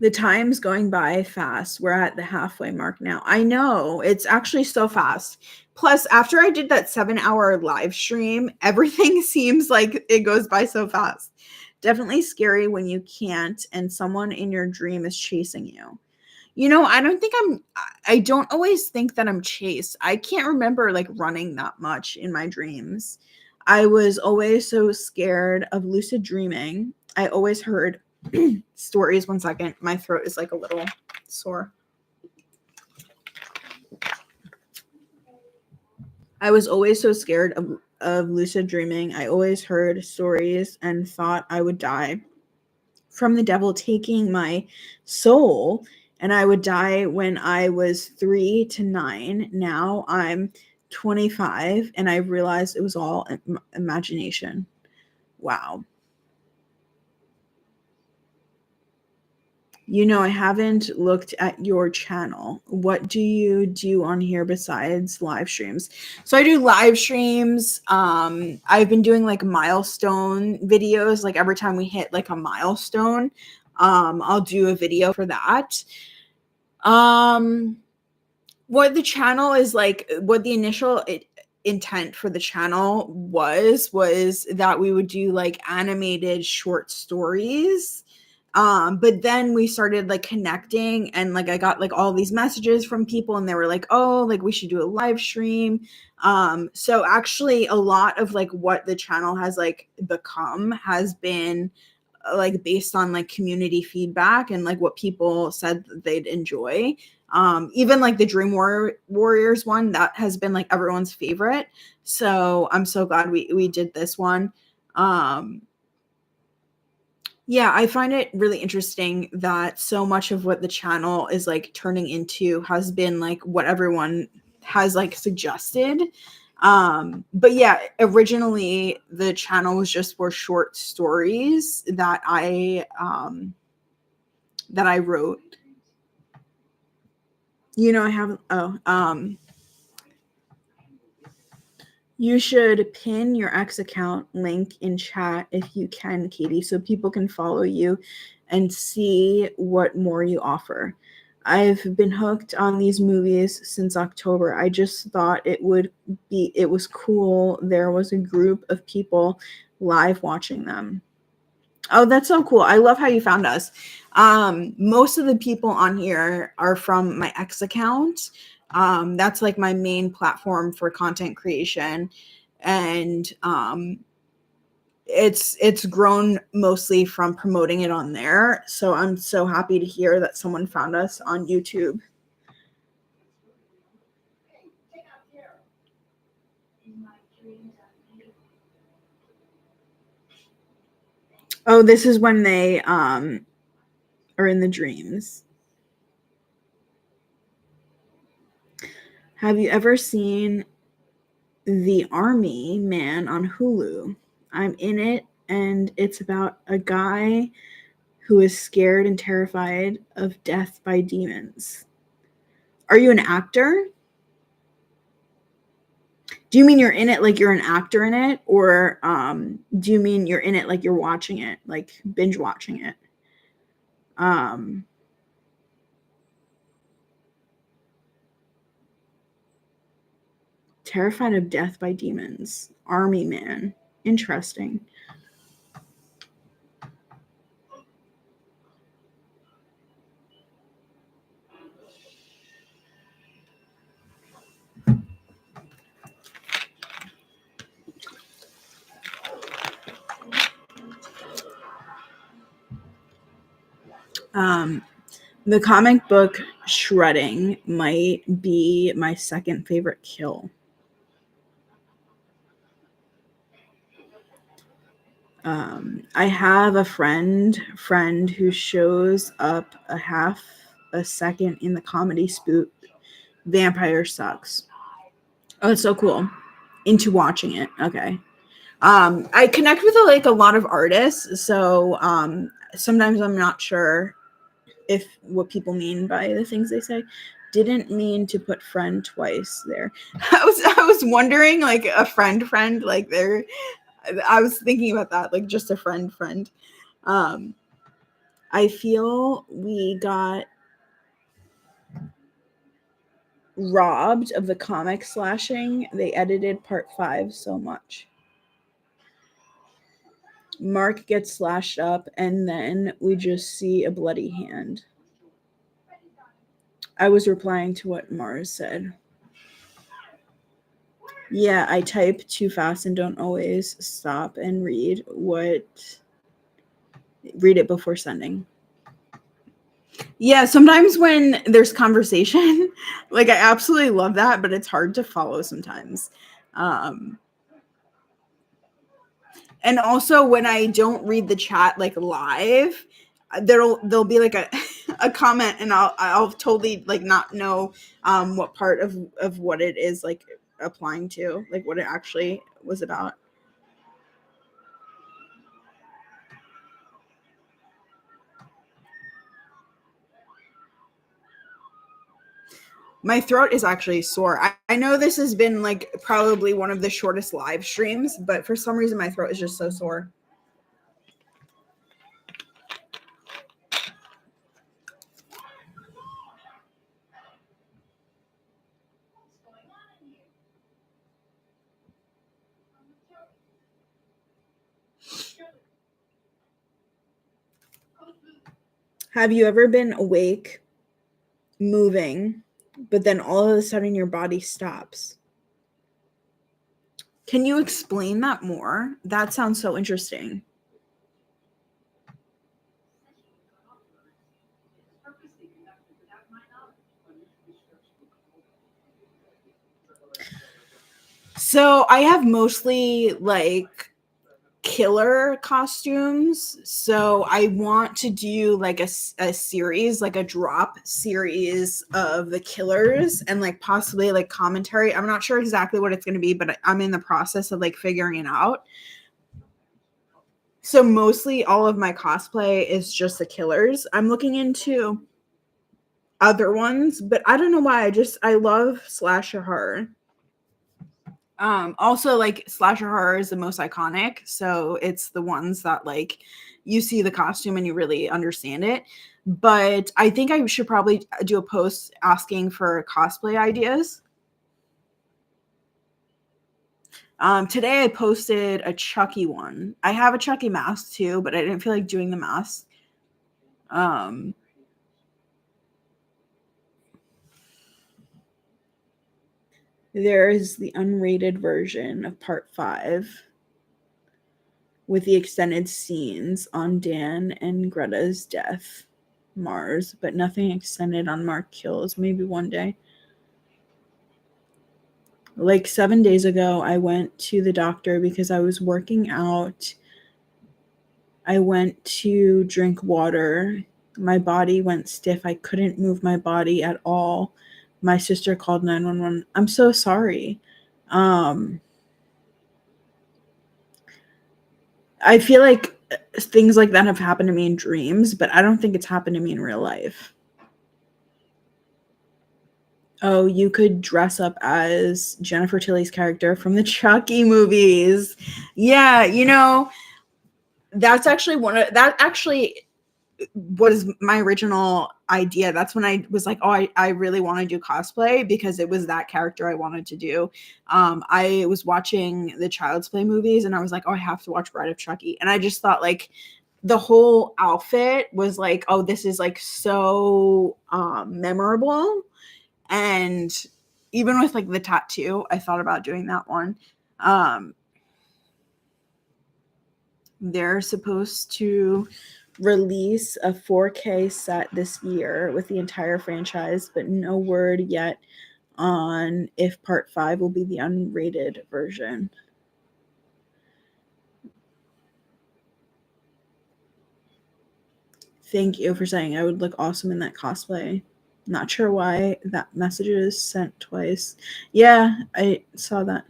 The time's going by fast. We're at the halfway mark now. I know. It's actually so fast. Plus, after I did that 7-hour live stream, everything seems like it goes by so fast. Definitely scary when you can't and someone in your dream is chasing you. You know, I don't always think that I'm chased. I can't remember like running that much in my dreams. I was always so scared of lucid dreaming. I always heard stories. One second. My throat is like a little sore. I was always so scared of lucid dreaming. I always heard stories and thought I would die from the devil taking my soul, and I would die when I was 3 to 9. Now I'm 25 and I realized it was all imagination. Wow. You know, I haven't looked at your channel. What do you do on here besides live streams? So I do live streams. I've been doing like milestone videos. Like every time we hit like a milestone, I'll do a video for that. What the channel is like, what the initial intent for the channel was that we would do like animated short stories. But then we started like connecting and like I got like all these messages from people and they were like, oh, like we should do a live stream. So actually a lot of like what the channel has like become has been like based on like community feedback and like what people said that they'd enjoy. Even like the Warriors one, that has been like everyone's favorite. So I'm so glad we did this one. Yeah, I find it really interesting that so much of what the channel is like turning into has been like what everyone has like suggested. But yeah, originally the channel was just for short stories that I wrote. You know, I have you should pin your X account link in chat if you can, Katie, so people can follow you and see what more you offer. I've been hooked on these movies since October. I just thought it was cool. There was a group of people live watching them. Oh, that's so cool. I love how you found us. Most of the people on here are from my X account. That's like my main platform for content creation. And it's grown mostly from promoting it on there. So I'm so happy to hear that someone found us on YouTube. Oh, this is when they are in the dreams. Have you ever seen The Army Man on Hulu? I'm in it, and it's about a guy who is scared and terrified of death by demons. Are you an actor? Do you mean you're in it like you're an actor in it? Or do you mean you're in it like you're watching it, like binge watching it? Terrified of death by demons. Army man. Interesting. The comic book shredding might be my second favorite kill. I have a friend who shows up a half a second in the comedy spook Vampire Sucks. Oh, it's so cool. Into watching it. Okay. I connect with a lot of artists, so sometimes I'm not sure if what people mean by the things they say. Didn't mean to put friend twice there. I was wondering, like, a friend, like, there. I was thinking about that, like, just a friend. I feel we got robbed of the comic slashing. They edited part 5 so much. Mark gets slashed up, and then we just see a bloody hand. I was replying to what Mars said. Yeah, I type too fast and don't always stop and read it before sending. Yeah, sometimes when there's conversation, like, I absolutely love that, but it's hard to follow sometimes. And also when I don't read the chat like live, there'll be like a comment, and I'll totally like not know what part of what it is like applying to, like what it actually was about. My throat is actually sore. I know this has been like probably one of the shortest live streams, but for some reason my throat is just so sore. Have you ever been awake, moving, but then all of a sudden your body stops? Can you explain that more? That sounds so interesting. So I have mostly like killer costumes. So I want to do like a series, like a drop series of the killers, and like possibly like commentary. I'm not sure exactly what it's going to be, but I'm in the process of like figuring it out. So mostly all of my cosplay is just the killers. I'm looking into other ones, but I don't know why. I love slasher horror. Also, like, slasher horror is the most iconic, so it's the ones that like you see the costume and you really understand it. But I think I should probably do a post asking for cosplay ideas. Today I posted a Chucky one. I have a Chucky mask too, but I didn't feel like doing the mask. There is the unrated version of part 5 with the extended scenes on Dan and Greta's death, Mars, but nothing extended on Mark kills. Maybe one day. Like 7 days ago, I went to the doctor because I was working out. I went to drink water. My body went stiff. I couldn't move my body at all. My sister called 911. I'm so sorry. I feel like things like that have happened to me in dreams, but I don't think it's happened to me in real life. Oh, you could dress up as Jennifer Tilly's character from the Chucky movies. Yeah, that's actually was my original idea. That's when I was like, oh, I really want to do cosplay because it was that character I wanted to do. I was watching the Child's Play movies and I was like, oh, I have to watch Bride of Chucky. And I just thought like the whole outfit was like, oh, this is like so memorable. And even with like the tattoo, I thought about doing that one. They're supposed to release a 4K set this year with the entire franchise, but no word yet on if part 5 will be the unrated version. Thank you for saying I would look awesome in that cosplay. Not sure why that message is sent twice. Yeah, I saw that.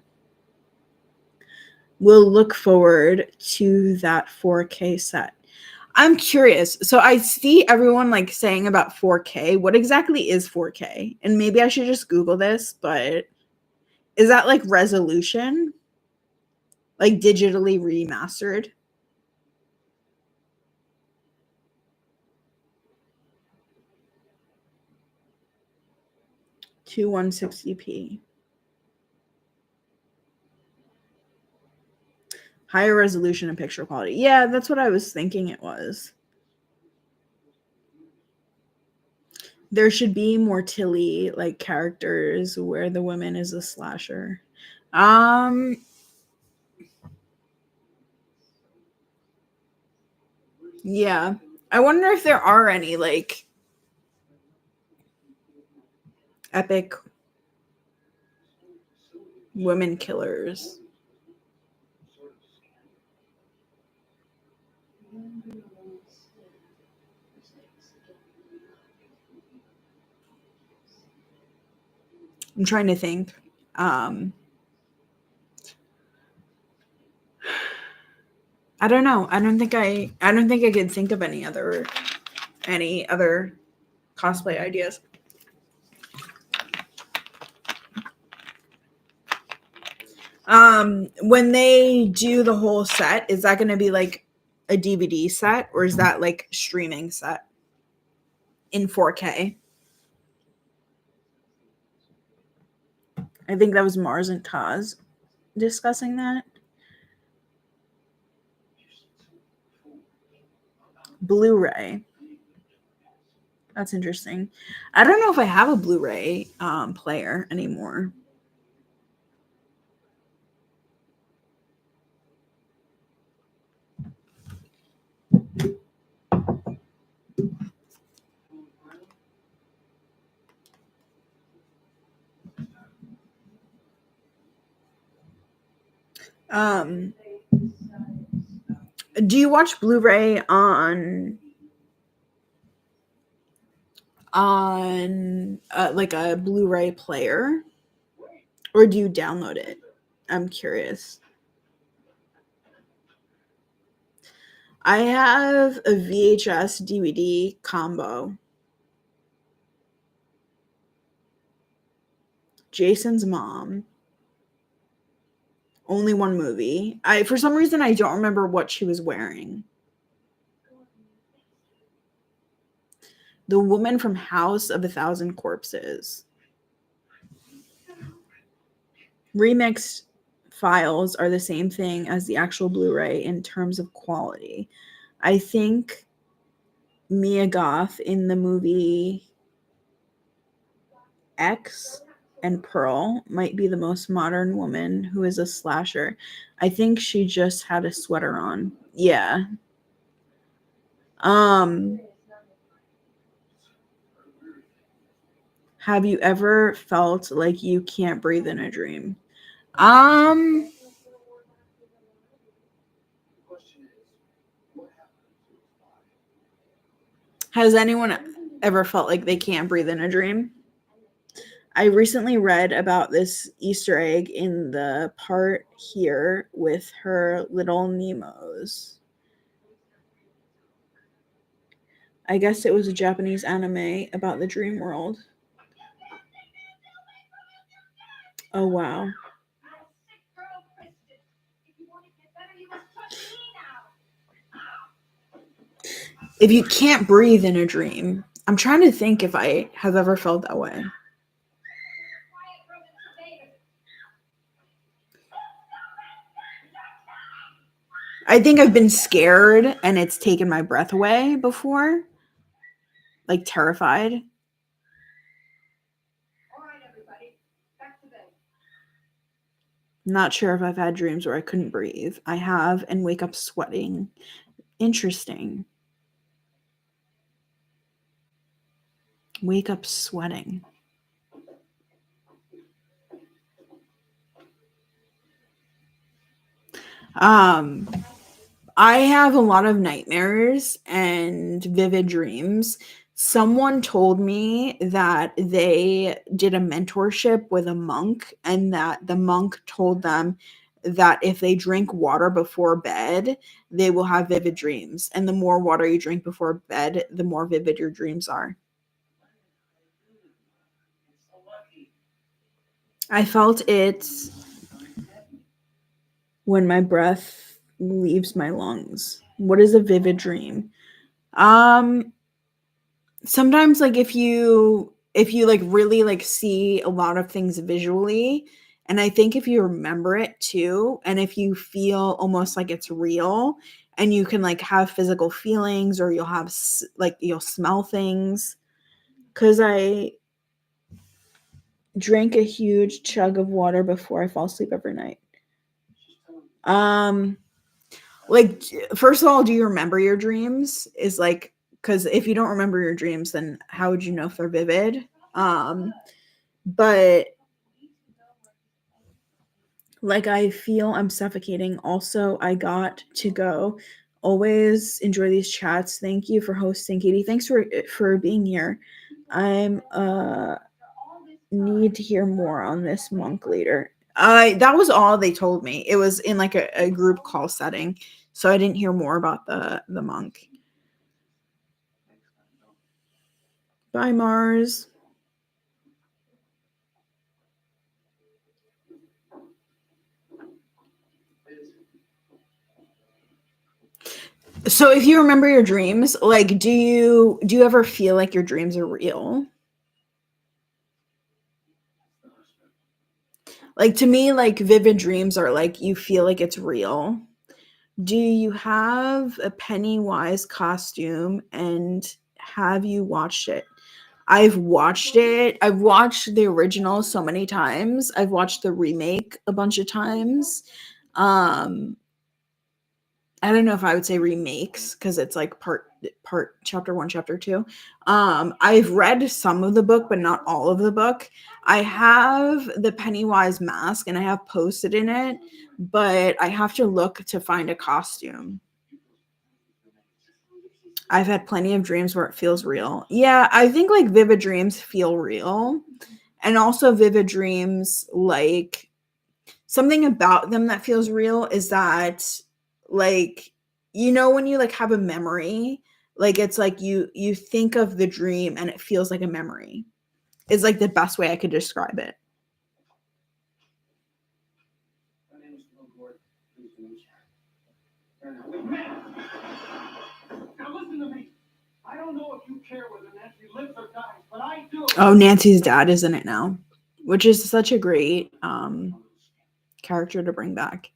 We'll look forward to that 4K set. I'm curious. So I see everyone like saying about 4K. What exactly is 4K? And maybe I should just Google this, but is that like resolution? Like digitally remastered? To 160p. Higher resolution and picture quality. Yeah, that's what I was thinking it was. There should be more Tilly like characters where the woman is a slasher. Yeah. I wonder if there are any like epic women killers. I'm trying to think. I don't know. I don't think I could think of any other cosplay ideas. When they do the whole set, is that going to be like a DVD set or is that like streaming set in 4K? I think that was Mars and Taz discussing that. Blu-ray. That's interesting. I don't know if I have a Blu-ray player anymore. Do you watch Blu-ray on like a Blu-ray player, or do you download it? I'm curious. I have a VHS DVD combo. Jason's Mom. Only one movie. For some reason I don't remember what she was wearing. The Woman from House of a Thousand Corpses. Remixed files are the same thing as the actual Blu-ray in terms of quality. I think Mia Goth in the movie X and Pearl might be the most modern woman who is a slasher. I think she just had a sweater on. Yeah. Have you ever felt like you can't breathe in a dream? Has anyone ever felt like they can't breathe in a dream? I recently read about this Easter egg in the part here with her little Nemos. I guess it was a Japanese anime about the dream world. Oh, wow. If you can't breathe in a dream, I'm trying to think if I have ever felt that way. I think I've been scared and it's taken my breath away before, like terrified. All right, everybody, back to bed. Not sure if I've had dreams where I couldn't breathe. I have and wake up sweating. Interesting. Wake up sweating. I have a lot of nightmares and vivid dreams. Someone told me that they did a mentorship with a monk and that the monk told them that if they drink water before bed, they will have vivid dreams. And the more water you drink before bed, the more vivid your dreams are. I felt it when my breath leaves my lungs. What is a vivid dream? Sometimes like if you like really like see a lot of things visually, and I think if you remember it too, and if you feel almost like it's real and you can like have physical feelings, or you'll have like you'll smell things, because I drink a huge chug of water before I fall asleep every night. Like, first of all, do you remember your dreams? Is like, because if you don't remember your dreams, then how would you know if they're vivid? But like, I feel I'm suffocating. Also, I got to go. Always enjoy these chats. Thank you for hosting, Katie. Thanks for being here. I'm need to hear more on this monk later. That was all they told me. It was in like a group call setting, so I didn't hear more about the monk. Bye, Mars. So if you remember your dreams, like do you ever feel like your dreams are real? Like, to me, like vivid dreams are like you feel like it's real. Do you have a Pennywise costume, and have you watched it? I've watched it. I've watched the original so many times. I've watched the remake a bunch of times. Um I don't know if I would say remakes, because it's like part chapter 1, chapter 2. I've read some of the book, but not all of the book. I have the Pennywise mask and I have posted in it, but I have to look to find a costume. I've had plenty of dreams where it feels real. Yeah, I think like vivid dreams feel real. And also vivid dreams, like something about them that feels real is that, like, when you like have a memory, like it's like you think of the dream and it feels like a memory, is like the best way I could describe it. My name is Bill Gordon. Please meet you. Now listen to me. I don't know if you care whether Nancy lives or dies, but I do. Oh, Nancy's dad is in it now, which is such a great character to bring back.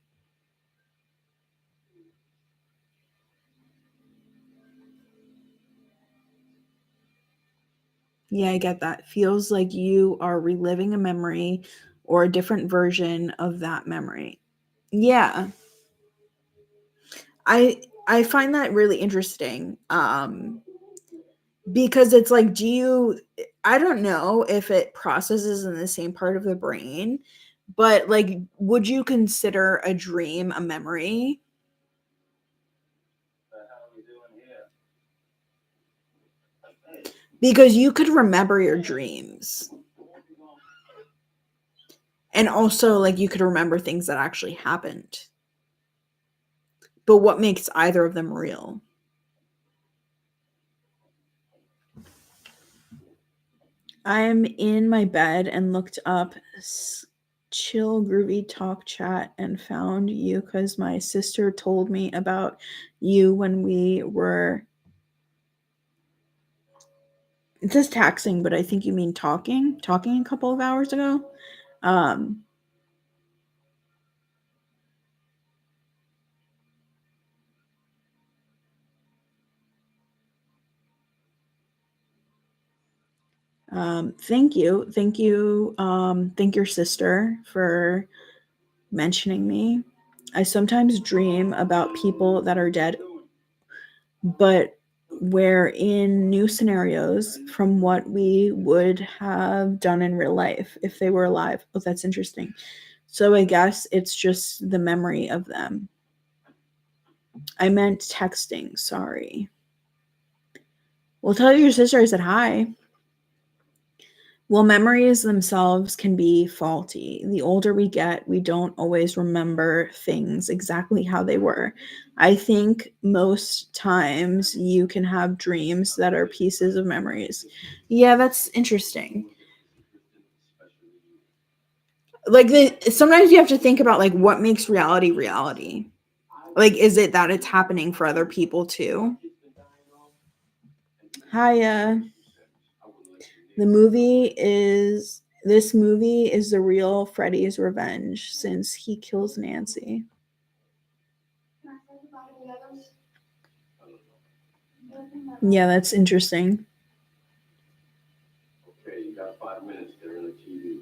Yeah, I get that. Feels like you are reliving a memory or a different version of that memory. Yeah. I find that really interesting. Because it's like, I don't know if it processes in the same part of the brain, but like, would you consider a dream a memory? Because you could remember your dreams. And also, like, you could remember things that actually happened. But what makes either of them real? I'm in my bed and looked up chill groovy talk chat and found you because my sister told me about you when we were It says taxing, but I think you mean talking a couple of hours ago. Thank you. Thank your sister for mentioning me. I sometimes dream about people that are dead, but we're in new scenarios from what we would have done in real life if they were alive. Oh, that's interesting. So I guess it's just the memory of them. I meant texting. Sorry. Well, tell your sister I said hi. Well, memories themselves can be faulty. The older we get, we don't always remember things exactly how they were. I think most times you can have dreams that are pieces of memories. Yeah, that's interesting. Like sometimes you have to think about like what makes reality reality. Like, is it that it's happening for other people too? Hi, this movie is the real Freddy's revenge since he kills Nancy. Yeah, that's interesting. Okay, you got 5 minutes there in the TV.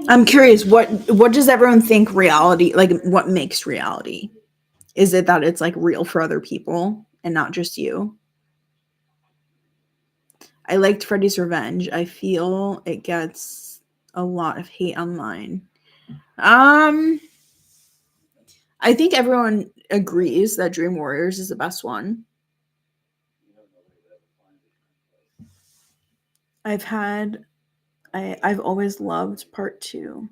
I'm curious, what does everyone think reality, like what makes reality? Is it that it's like real for other people and not just you? I liked Freddy's Revenge. I feel it gets a lot of hate online. I think everyone agrees that Dream Warriors is the best one. I've always loved part 2.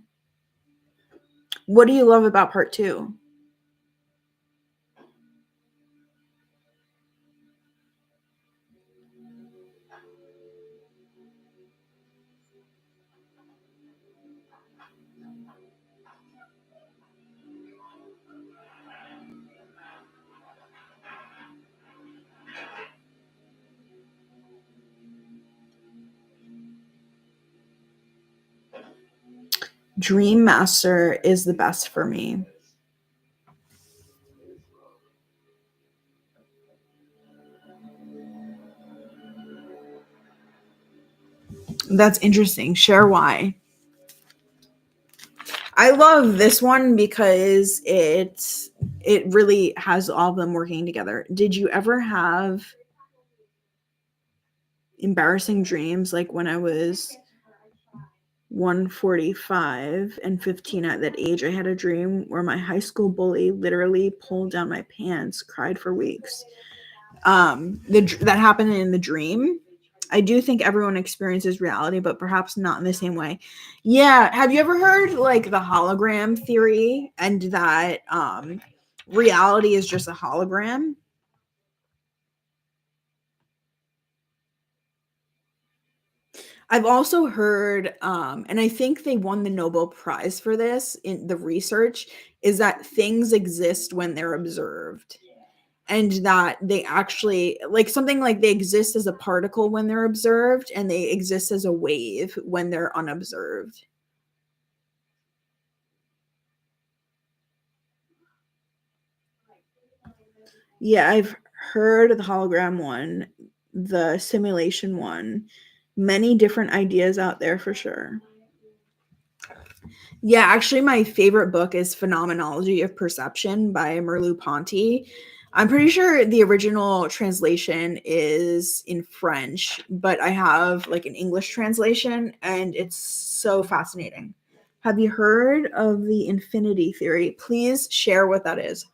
What do you love about part 2? Dream Master is the best for me. That's interesting. Share why. I love this one because it really has all of them working together. Did you ever have embarrassing dreams like when I was 145 and 15 at that age? I had a dream where my high school bully literally pulled down my pants, cried for weeks. That happened in the dream. I do think everyone experiences reality, but perhaps not in the same way. Yeah. Have you ever heard like the hologram theory and that reality is just a hologram? I've also heard, and I think they won the Nobel Prize for this in the research, is that things exist when they're observed. And that they actually like something like they exist as a particle when they're observed and they exist as a wave when they're unobserved. Yeah, I've heard the hologram one, the simulation one, many different ideas out there for sure. Yeah, actually, my favorite book is Phenomenology of Perception by Merleau-Ponty. I'm pretty sure the original translation is in French, but I have like an English translation, and it's so fascinating. Have you heard of the infinity theory? Please share what that is.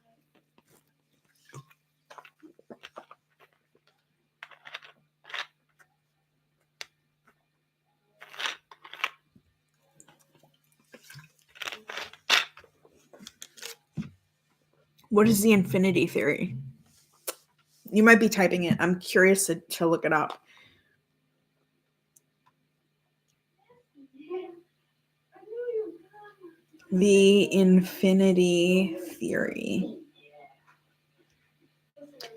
What is the infinity theory? You might be typing it. I'm curious to look it up. The infinity theory.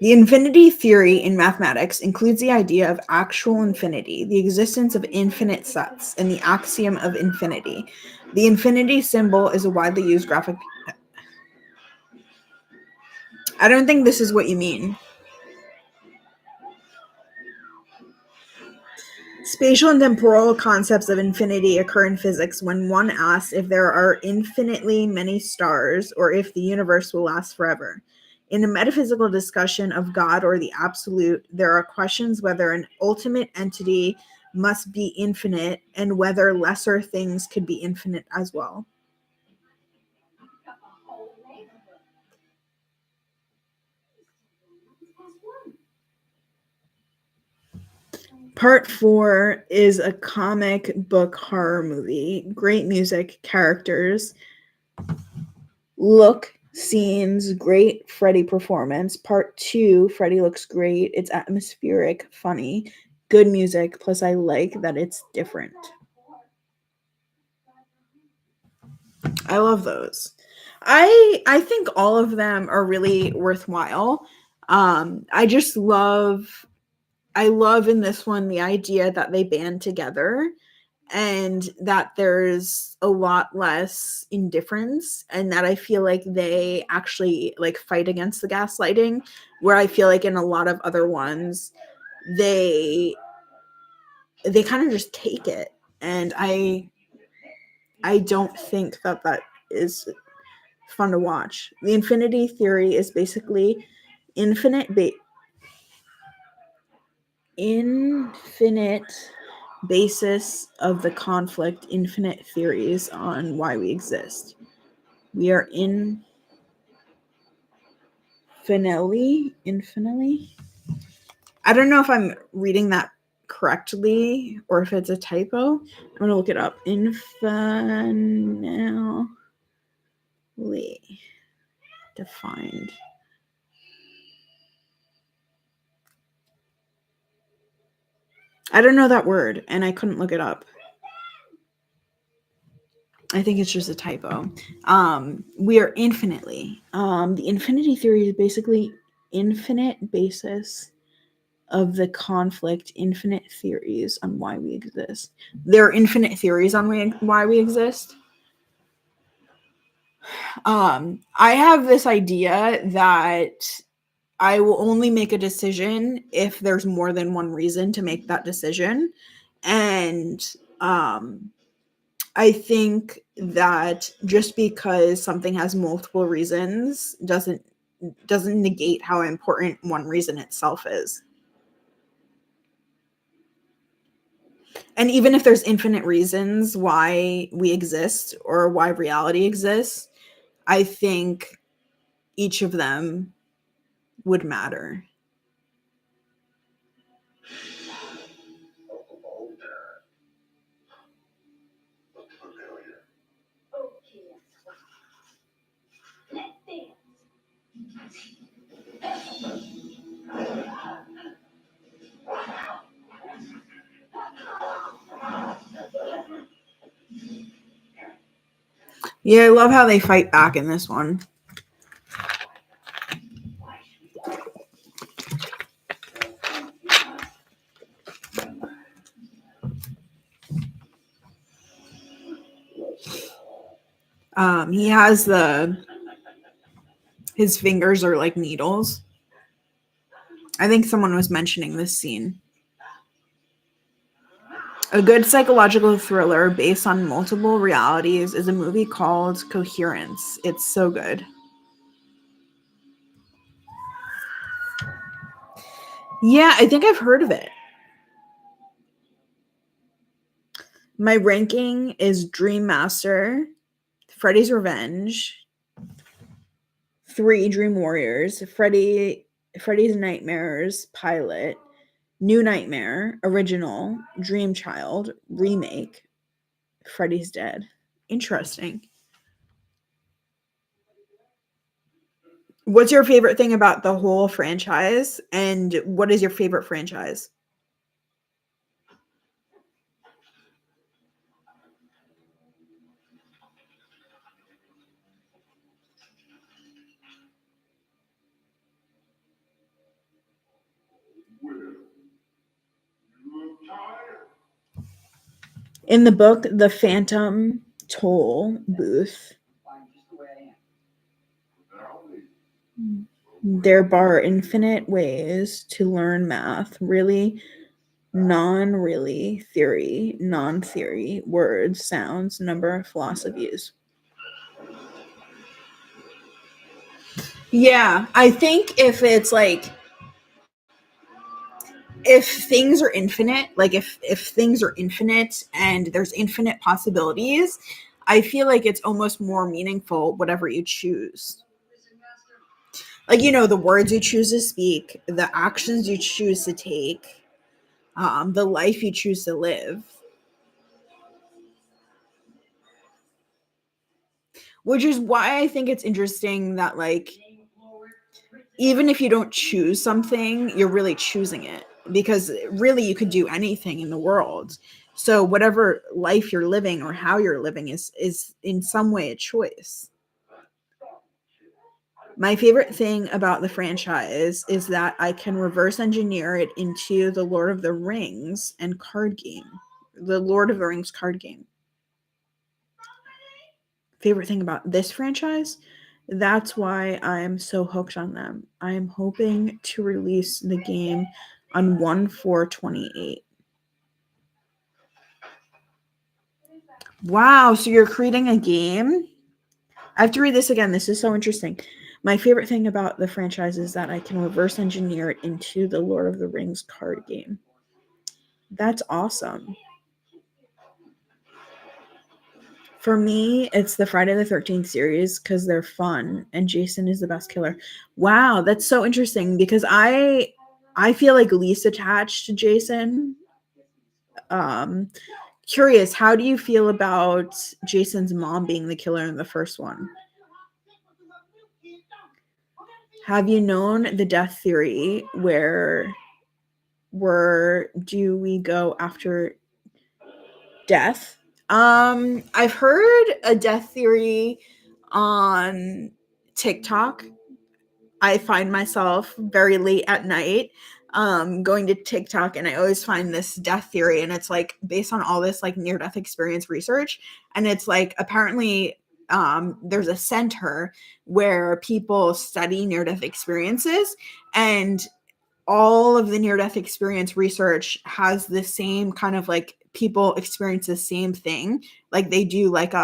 The infinity theory in mathematics includes the idea of actual infinity, the existence of infinite sets, and the axiom of infinity. The infinity symbol is a widely used graphic. I don't think this is what you mean. Spatial and temporal concepts of infinity occur in physics when one asks if there are infinitely many stars or if the universe will last forever. In a metaphysical discussion of God or the absolute, there are questions whether an ultimate entity must be infinite and whether lesser things could be infinite as well. Part 4 is a comic book horror movie. Great music, characters, look, scenes, great Freddy performance. Part 2, Freddy looks great. It's atmospheric, funny, good music, plus I like that it's different. I love those. I think all of them are really worthwhile. I love in this one the idea that they band together and that there's a lot less indifference, and that I feel like they actually like fight against the gaslighting, where I feel like in a lot of other ones they kind of just take it, and I don't think that that is fun to watch. The infinity theory is basically infinite infinite basis of the conflict, infinite theories on why we exist. We are infinitely. I don't know if I'm reading that correctly or if it's a typo. I'm going to look it up. Infinitely defined. I don't know that word, and I couldn't look it up. I think it's just a typo. We are infinitely. The infinity theory is basically infinite basis of the conflict, infinite theories on why we exist. There are infinite theories on why we exist. I have this idea that I will only make a decision if there's more than one reason to make that decision. And I think that just because something has multiple reasons doesn't negate how important one reason itself is. And even if there's infinite reasons why we exist or why reality exists, I think each of them would matter. Yeah, I love how they fight back in this one. He has his fingers are like needles. I think someone was mentioning this scene. A good psychological thriller based on multiple realities is a movie called Coherence. It's so good. Yeah, I think I've heard of it. My ranking is Dream Master, Freddy's Revenge, 3 Dream Warriors, Freddy's Nightmares Pilot, New Nightmare, Original, Dream Child, Remake, Freddy's Dead. Interesting. What's your favorite thing about the whole franchise, and what is your favorite franchise? In the book, the Phantom Toll booth, there bar infinite ways to learn math. Really, non-really, theory, non-theory, words, sounds, number, philosophies. Yeah, I think if it's like if things are infinite, like if things are infinite and there's infinite possibilities, I feel like it's almost more meaningful whatever you choose. Like, you know, the words you choose to speak, the actions you choose to take, the life you choose to live. Which is why I think it's interesting that, like, even if you don't choose something, you're really choosing it, because really you could do anything in the world. So whatever life you're living or how you're living is in some way a choice. My favorite thing about the franchise is that I can reverse engineer it into the Lord of the Rings and card game. The Lord of the Rings card game. Favorite thing about this franchise? That's why I'm so hooked on them. I'm hoping to release the game on 1/4/28. Wow, so you're creating a game? I have to read this again. This is so interesting. My favorite thing about the franchise is that I can reverse engineer it into the Lord of the Rings card game. That's awesome. For me, it's the Friday the 13th series because they're fun and Jason is the best killer. Wow, that's so interesting because I feel like least attached to Jason. Um, Curious, how do you feel about Jason's mom being the killer in the first one? Have you known the death theory where do we go after death? I've heard a death theory on TikTok. I find myself very late at night going to TikTok, and I always find this death theory, and it's like based on all this like near death experience research, and it's like apparently there's a center where people study near death experiences, and all of the near death experience research has the same kind of like people experience the same thing. Like they do like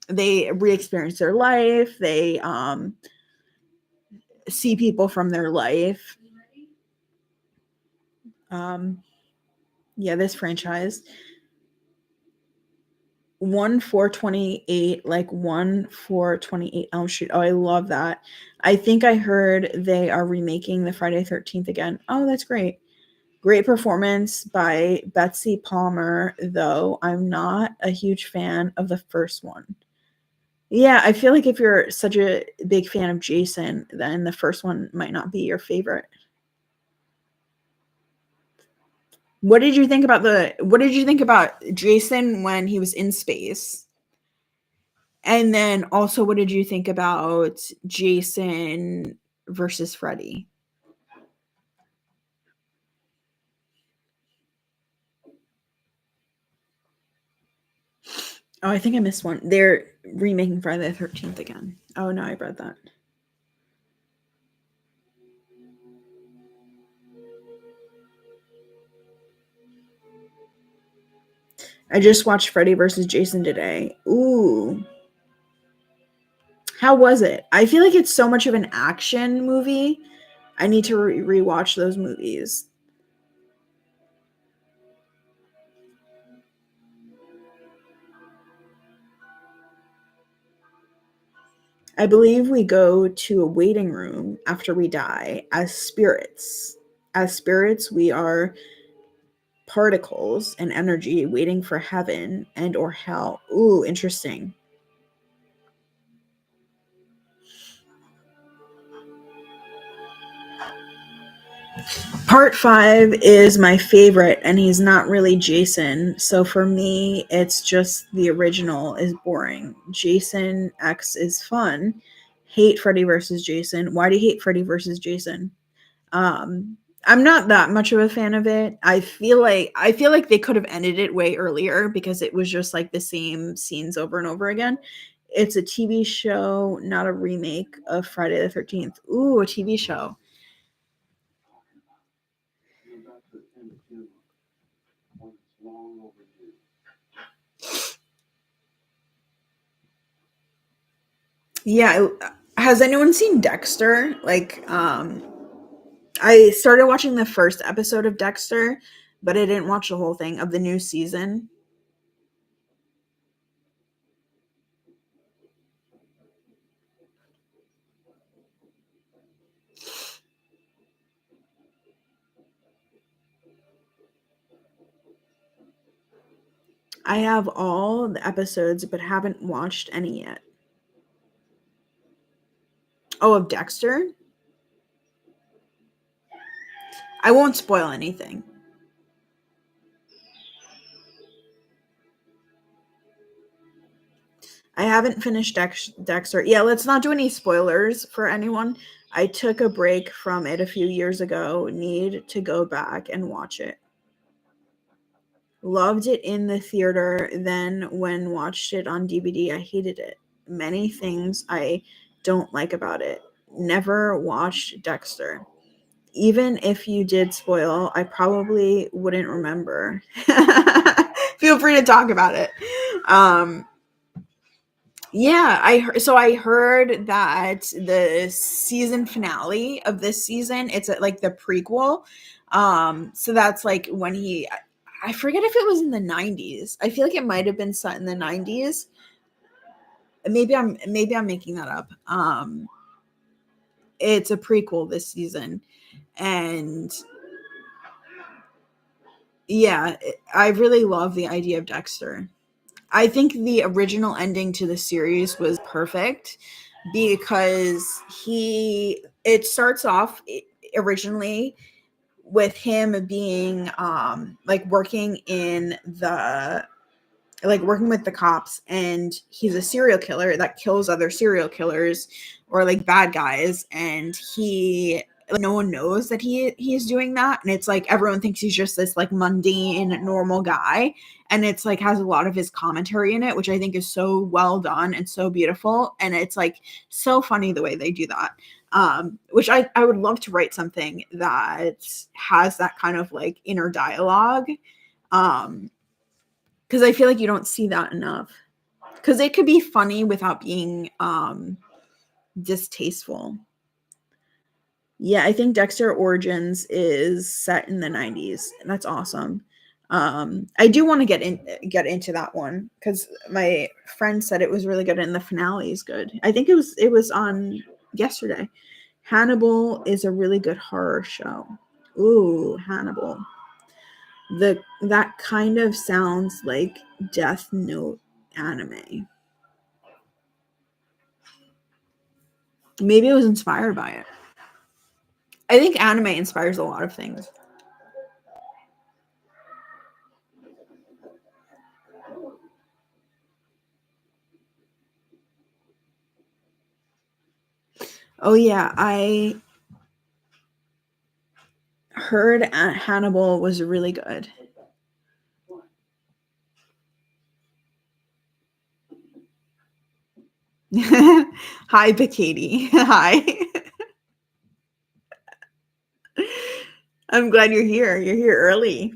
they re-experience their life, they see people from their life. Yeah, this franchise 1/4/28, like 1/4/28 Elm Street. Oh, I love that. I think I heard they are remaking the Friday 13th again. Oh, that's great. Great performance by Betsy Palmer, though I'm not a huge fan of the first one. Yeah, I feel like if you're such a big fan of Jason, then the first one might not be your favorite. What did you think about Jason when he was in space? And then also what did you think about Jason versus Freddy? Oh, I think I missed one. They're remaking Friday the 13th again. Oh no, I read that. I just watched Freddy versus Jason today. Ooh. How was it? I feel like it's so much of an action movie. I need to rewatch those movies. I believe we go to a waiting room after we die as spirits. As spirits, we are particles and energy waiting for heaven and or hell. Ooh, interesting. Part 5 is my favorite, and he's not really Jason. So for me, it's just the original is boring. Jason X is fun. Hate Freddy versus Jason. Why do you hate Freddy versus Jason? I'm not that much of a fan of it. I feel like they could have ended it way earlier because it was just like the same scenes over and over again. It's a TV show, not a remake of Friday the 13th. Ooh, a TV show. You're about to attend a funeral. One that's long overdue. Yeah, has anyone seen Dexter? Like, I started watching the first episode of Dexter, but I didn't watch the whole thing of the new season. I have all the episodes, but haven't watched any yet. Oh, of Dexter? I won't spoil anything. I haven't finished Dexter. Yeah, let's not do any spoilers for anyone. I took a break from it a few years ago. Need to go back and watch it. Loved it in the theater. Then, when watched it on DVD, I hated it. Many things I don't like about it. Never watched Dexter. Even if you did spoil, I probably wouldn't remember. Feel free to talk about it. Yeah, I heard that the season finale of this season, it's like the prequel. So that's like when I forget if it was in the 90s. I feel like it might have been set in the 90s. Maybe I'm making that up. It's a prequel this season. And yeah, I really love the idea of Dexter. I think the original ending to the series was perfect because it starts off originally with him being like working in the like working with the cops, and he's a serial killer that kills other serial killers or like bad guys, and he like no one knows that he's doing that, and it's like everyone thinks he's just this like mundane normal guy, and it's like has a lot of his commentary in it, which I think is so well done and so beautiful, and it's like so funny the way they do that. Which I would love to write something that has that kind of like inner dialogue. Because I feel like you don't see that enough. Because it could be funny without being distasteful. Yeah, I think Dexter Origins is set in the 90s. That's awesome. I do want to get into that one because my friend said it was really good and the finale is good. I think it was on yesterday. Hannibal is a really good horror show. Ooh, Hannibal. That kind of sounds like Death Note anime. Maybe it was inspired by it. I think anime inspires a lot of things. Oh yeah, I heard Hannibal was really good. Hi, Katie. Hi. I'm glad you're here. You're here early.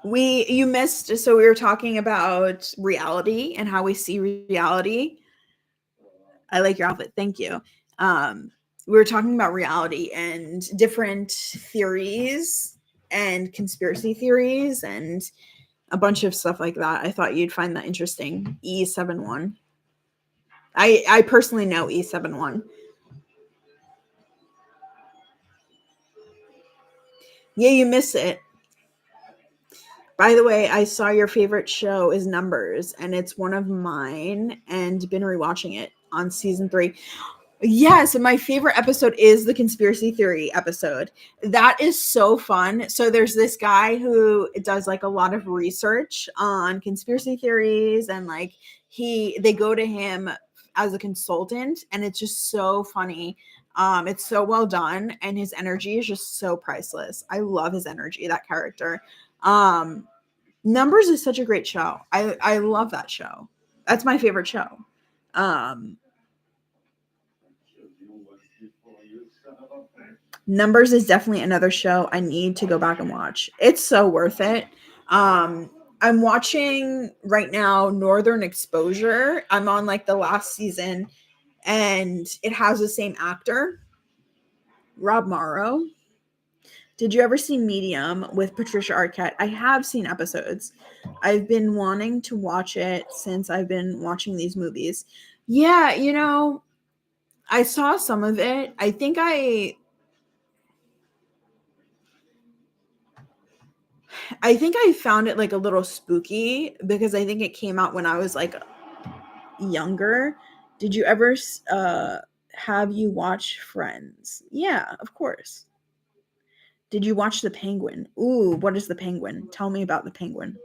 You missed, so we were talking about reality and how we see reality. I like your outfit. Thank you. We were talking about reality and different theories and conspiracy theories and a bunch of stuff like that. I thought you'd find that interesting. E71. I personally know E71. Yeah, you miss it. By the way, I saw your favorite show is Numbers, and it's one of mine, and been rewatching it on season 3. Yes, my favorite episode is the conspiracy theory episode. That is so fun. So there's this guy who does like a lot of research on conspiracy theories, and like they go to him as a consultant, and it's just so funny. It's so well done, and his energy is just so priceless. I love his energy, that character. Numbers is such a great show. I love that show. That's my favorite show. Numbers is definitely another show I need to go back and watch. It's so worth it. I'm watching right now Northern Exposure. I'm on like the last season, and it has the same actor, Rob Morrow. Did you ever see Medium with Patricia Arquette? I have seen episodes. I've been wanting to watch it since I've been watching these movies. Yeah, I saw some of it. I think I found it like a little spooky because I think it came out when I was like younger. Did you ever have you watch Friends? Yeah, of course. Did you watch The Penguin? Ooh, what is The Penguin? Tell me about The Penguin.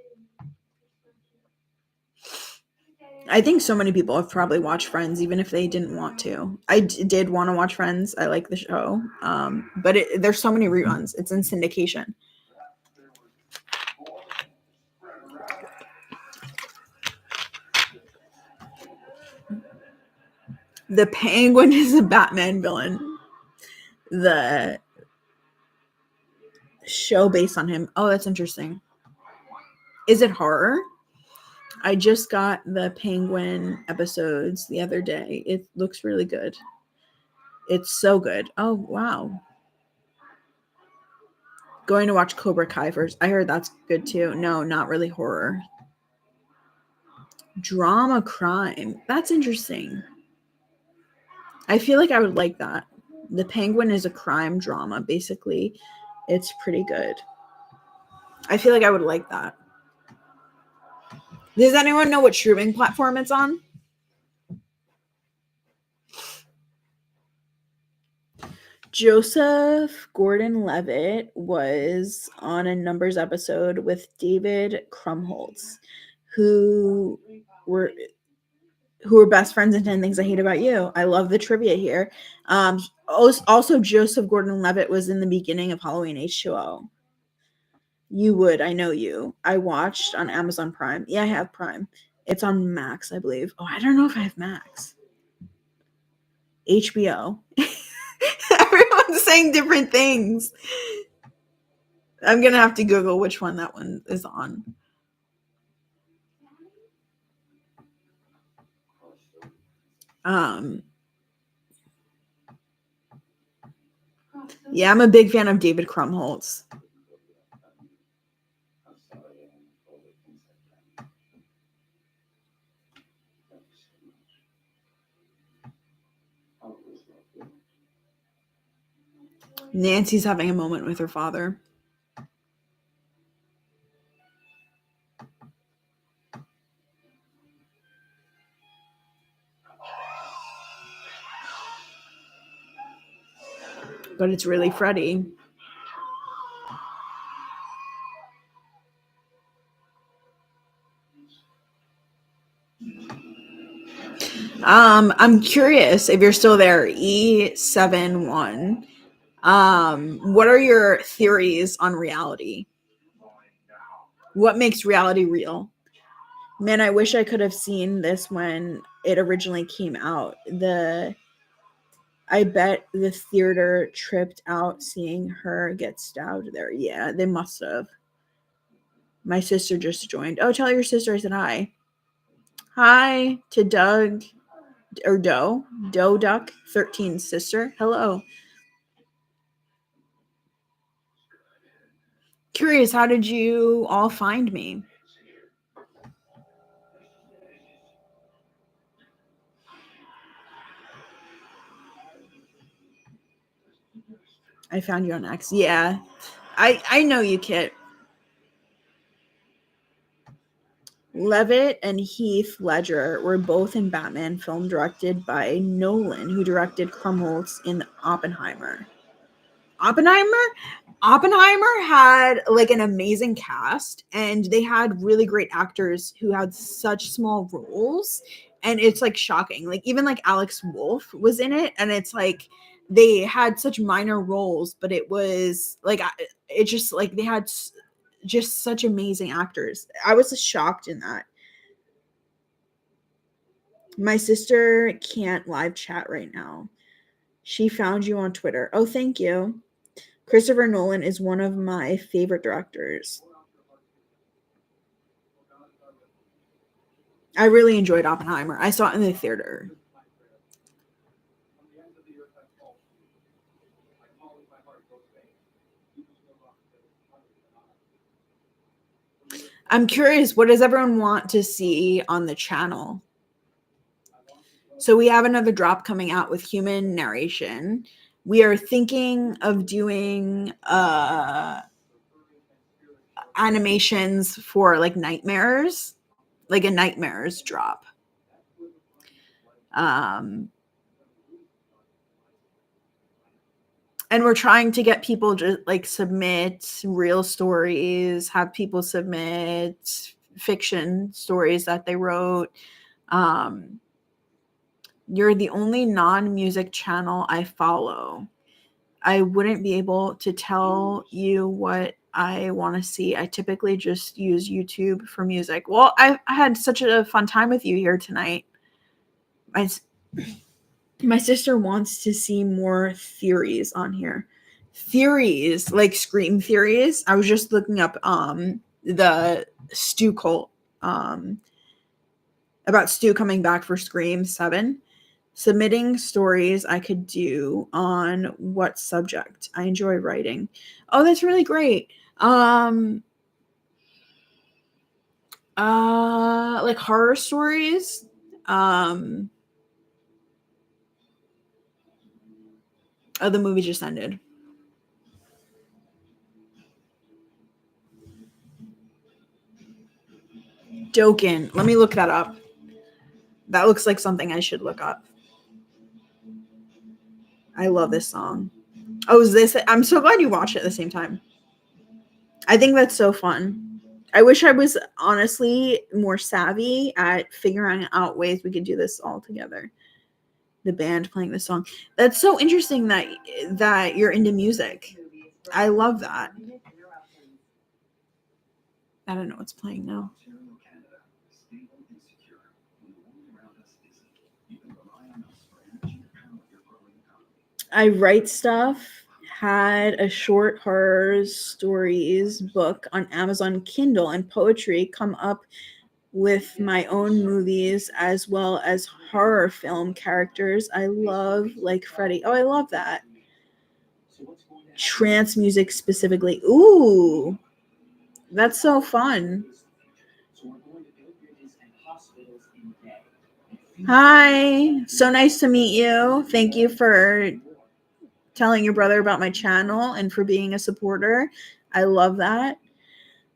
I think so many people have probably watched Friends, even if they didn't want to. I did want to watch Friends. I like the show, but there's so many reruns. It's in syndication. The Penguin is a Batman villain. The show based on him. Oh, that's interesting. Is it horror? I just got the Penguin episodes the other day. It looks really good. It's so good. Oh, wow. Going to watch Cobra Kai first. I heard that's good too. No, not really horror. Drama crime. That's interesting. I feel like I would like that. The Penguin is a crime drama, basically. It's pretty good. I feel like I would like that. Does anyone know what streaming platform it's on? Joseph Gordon-Levitt was on a Numbers episode with David Krumholtz, who were best friends in 10 Things I Hate About You. I love the trivia here. Also, Joseph Gordon-Levitt was in the beginning of Halloween H2O. You would. I know you. I watched on Amazon Prime. Yeah, I have Prime. It's on Max, I believe. Oh, I don't know if I have Max. HBO. Everyone's saying different things. I'm going to have to Google which one that one is on. Yeah, I'm a big fan of David Krumholtz. Nancy's having a moment with her father. But it's really Freddy. I'm curious if you're still there, E71. What are your theories on reality? What makes reality real? Man, I wish I could have seen this when it originally came out. I bet the theater tripped out seeing her get stabbed there. Yeah, they must have. My sister just joined. Oh, tell your sister I said hi. Hi to Doug or Doe Duck 13 sister. Hello. Curious, how did you all find me? I found you on X. Yeah. I know you, Kit. Levitt and Heath Ledger were both in Batman film directed by Nolan, who directed Krumholtz in Oppenheimer. Oppenheimer had like an amazing cast, and they had really great actors who had such small roles, and it's like shocking. Like even like Alex Wolff was in it, and it's like they had such minor roles, but it was like it just like they had just such amazing actors. I was just shocked in that. My sister can't live chat right now. She found you on Twitter. Oh, thank you. Christopher Nolan is one of my favorite directors. I really enjoyed Oppenheimer. I saw it in the theater. I'm curious, what does everyone want to see on the channel? So we have another drop coming out with human narration. We are thinking of doing animations for like nightmares, like a nightmares drop. And we're trying to get people to like submit real stories, have people submit fiction stories that they wrote. You're the only non-music channel I follow. I wouldn't be able to tell you what I want to see. I typically just use YouTube for music. Well, I had such a fun time with you here tonight. My sister wants to see more theories on here. Theories, like Scream theories. I was just looking up the Stu cult, about Stu coming back for Scream 7. Submitting stories I could do on what subject. I enjoy writing. Oh, that's really great. Like horror stories. Oh, the movie just ended. Dokken. Let me look that up. That looks like something I should look up. I love this song. Oh, is this? I'm so glad you watched it at the same time. I think that's so fun. I wish I was honestly more savvy at figuring out ways we could do this all together. The band playing this song. That's so interesting that you're into music. I love that. I don't know what's playing now. I write stuff. Had a short horror stories book on Amazon Kindle and poetry come up with my own movies as well as horror film characters. I love like Freddy. Oh, I love that. Trance music specifically. Ooh, that's so fun. Hi, so nice to meet you. Thank you for telling your brother about my channel and for being a supporter. I love that.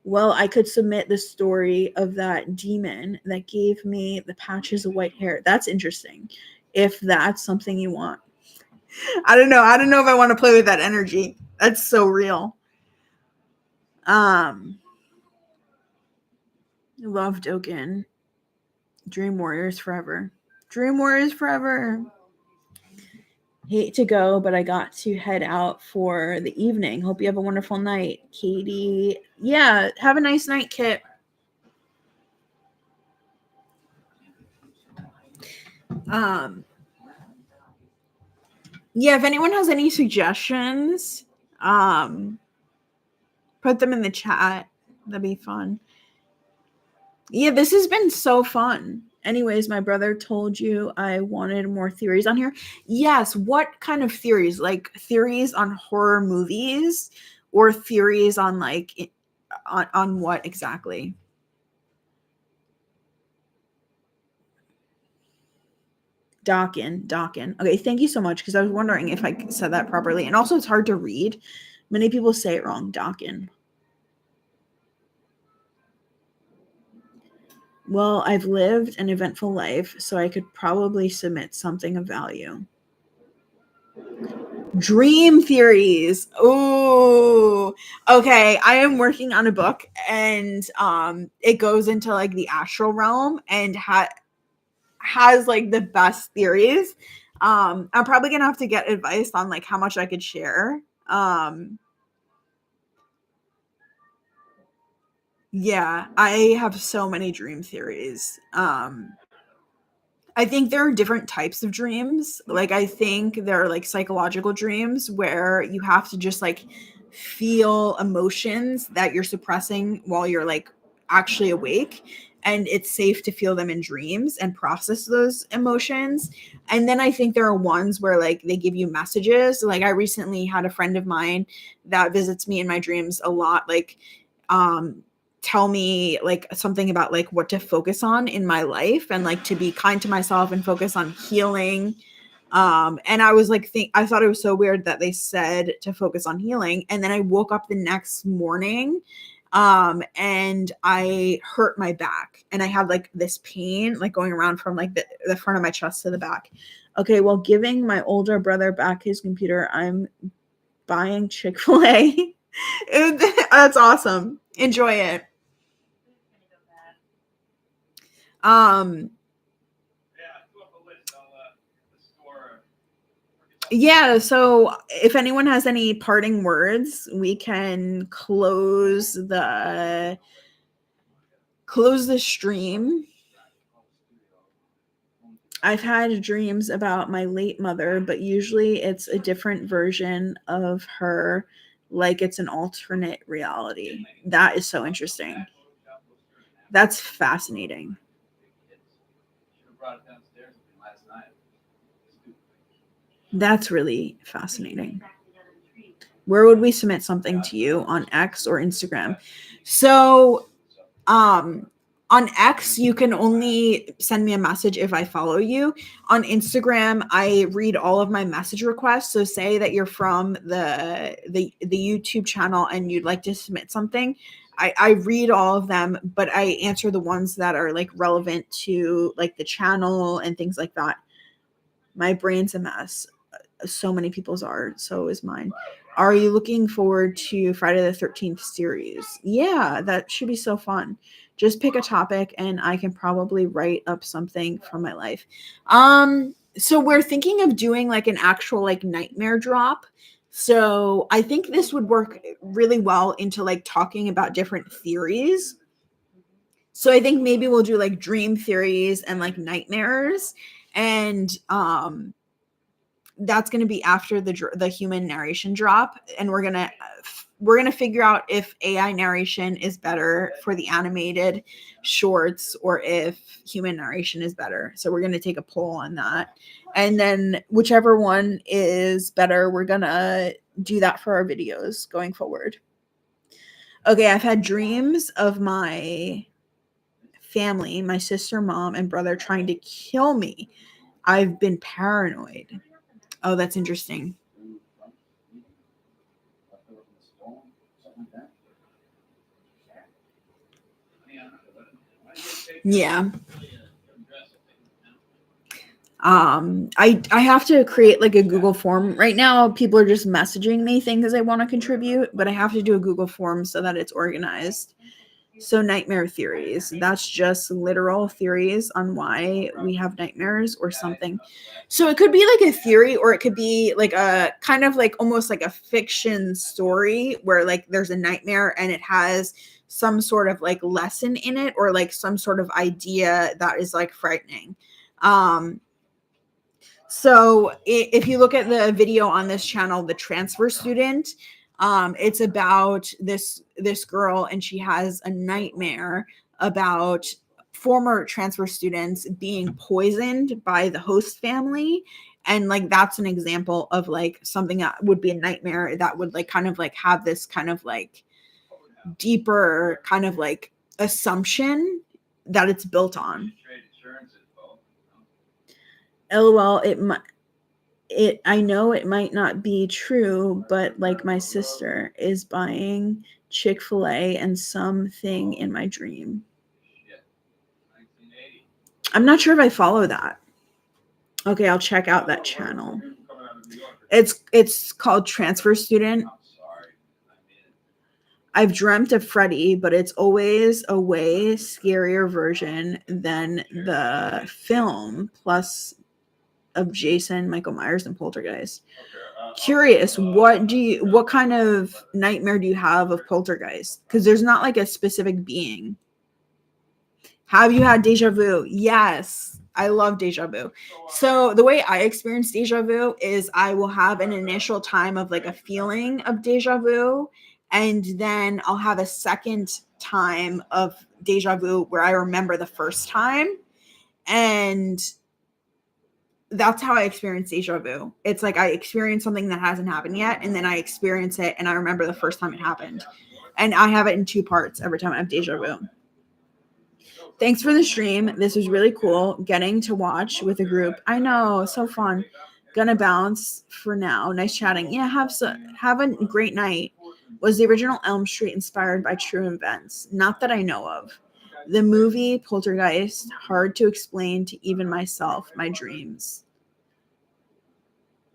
Well, I could submit the story of that demon that gave me the patches of white hair. That's interesting. If that's something you want. I don't know. I don't know if I want to play with that energy. That's so real. Love Dokken. Dream Warriors forever. Dream Warriors forever. Hate to go, but I got to head out for the evening. Hope you have a wonderful night, Katie. Yeah, have a nice night, Kit. Yeah, if anyone has any suggestions, put them in the chat. That'd be fun. Yeah, this has been so fun. Anyways, my brother told you I wanted more theories on here. Yes, what kind of theories? Like theories on horror movies or theories on like on what exactly? Dokken. Okay, thank you so much because I was wondering if I said that properly. And also it's hard to read. Many people say it wrong, Dokken. Well, I've lived an eventful life, so I could probably submit something of value. Dream theories. Oh, okay. I am working on a book, and it goes into like the astral realm and has like the best theories. I'm probably gonna have to get advice on like how much I could share. Yeah, I have so many dream theories. I think there are different types of dreams. Like, I think there are like psychological dreams where you have to just like feel emotions that you're suppressing while you're like actually awake. And it's safe to feel them in dreams and process those emotions. And then I think there are ones where like they give you messages. Like, I recently had a friend of mine that visits me in my dreams a lot. Like, tell me like something about like what to focus on in my life and like to be kind to myself and focus on healing. And I was like, I thought it was so weird that they said to focus on healing. And then I woke up the next morning, and I hurt my back and I had like this pain, like going around from like the front of my chest to the back. Okay. Well, giving my older brother back his computer, I'm buying Chick-fil-A. That's awesome. Enjoy it. Yeah, so if anyone has any parting words, we can close the stream. I've had dreams about my late mother, but usually it's a different version of her, like it's an alternate reality. That is so interesting. That's fascinating. That's really fascinating. Where would we submit something to you, on X or Instagram? So, on X, you can only send me a message if I follow you. On Instagram, I read all of my message requests. So say that you're from the YouTube channel and you'd like to submit something. I read all of them, but I answer the ones that are like relevant to like the channel and things like that. My brain's a mess. So many people's are. So is mine. Are you looking forward to Friday the 13th series? Yeah, that should be so fun. Just pick a topic and I can probably write up something from my life. So we're thinking of doing like an actual like nightmare drop. So I think this would work really well into like talking about different theories. So I think maybe we'll do like dream theories and like nightmares, and that's going to be after the human narration drop, and we're going to figure out if AI narration is better for the animated shorts or if human narration is better. So we're going to take a poll on that, and then whichever one is better, we're going to do that for our videos going forward. Okay, I've had dreams of my family, my sister, mom, and brother trying to kill me. I've been paranoid. Oh, that's interesting. Yeah. I have to create like a Google form. Right now, people are just messaging me things they want to contribute, but I have to do a Google form so that it's organized. So nightmare theories, that's just literal theories on why we have nightmares or something. So it could be like a theory, or it could be like a kind of like almost like a fiction story where like there's a nightmare and it has some sort of like lesson in it, or like some sort of idea that is like frightening. So if you look at the video on this channel, The Transfer Student, it's about this girl, and she has a nightmare about former transfer students being poisoned by the host family. And like that's an example of like something that would be a nightmare that would like kind of like have this kind of like deeper kind of like assumption that it's built on. LOL, I know it might not be true, but like my sister is buying Chick-fil-A and something in my dream. I'm not sure if I follow that. Okay, I'll check out that channel. It's called Transfer Student. I've dreamt of Freddy, but it's always a way scarier version than the film, plus of Jason, Michael Myers, and Poltergeist. Curious, what kind of nightmare do you have of Poltergeist? Because there's not like a specific being. Have you had deja vu? Yes, I love deja vu. So the way I experience deja vu is I will have an initial time of like a feeling of deja vu, and then I'll have a second time of deja vu where I remember the first time, and that's how I experience deja vu. It's like I experience something that hasn't happened yet, and then I experience it, and I remember the first time it happened. And I have it in 2 parts every time I have deja vu. Thanks for the stream. This was really cool getting to watch with a group. I know, so fun. Gonna bounce for now. Nice chatting. Yeah, have a great night. Was the original Elm Street inspired by true events? Not that I know of. The movie Poltergeist, hard to explain to even myself, my dreams.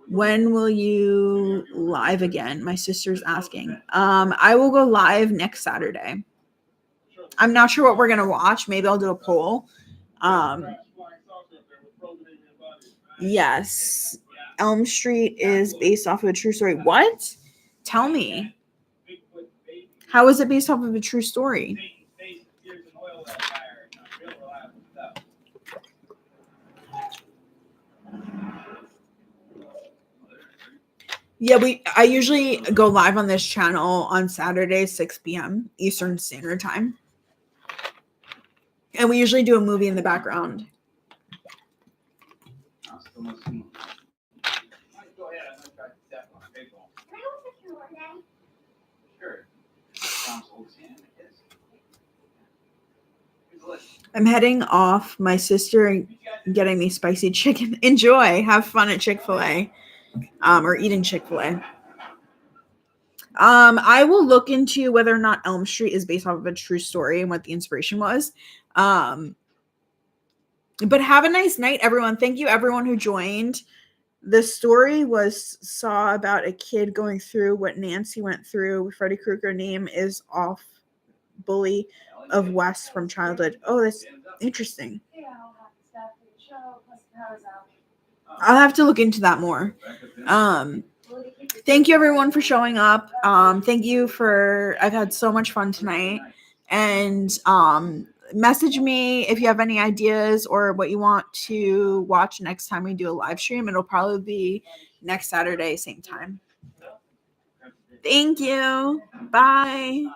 When will you live again? My sister's asking. I will go live next Saturday. I'm not sure what we're gonna watch. Maybe I'll do a poll. Yes, Elm Street is based off of a true story. What? Tell me. How is it based off of a true story? Yeah, I usually go live on this channel on Saturday, 6 p.m. Eastern Standard Time. And we usually do a movie in the background. I'm heading off. My sister getting me spicy chicken. Enjoy. Have fun at Chick-fil-A. Or eating Chick-fil-A. I will look into whether or not Elm Street is based off of a true story and what the inspiration was. But have a nice night, everyone. Thank you, everyone who joined. The story saw about a kid going through what Nancy went through. Freddy Krueger name is off bully of West from childhood. Oh, that's interesting. I'll have to look into that more. Thank you everyone for showing up. Thank you I've had so much fun tonight. And message me if you have any ideas or what you want to watch next time we do a live stream. It'll probably be next Saturday, same time. Thank you. Bye.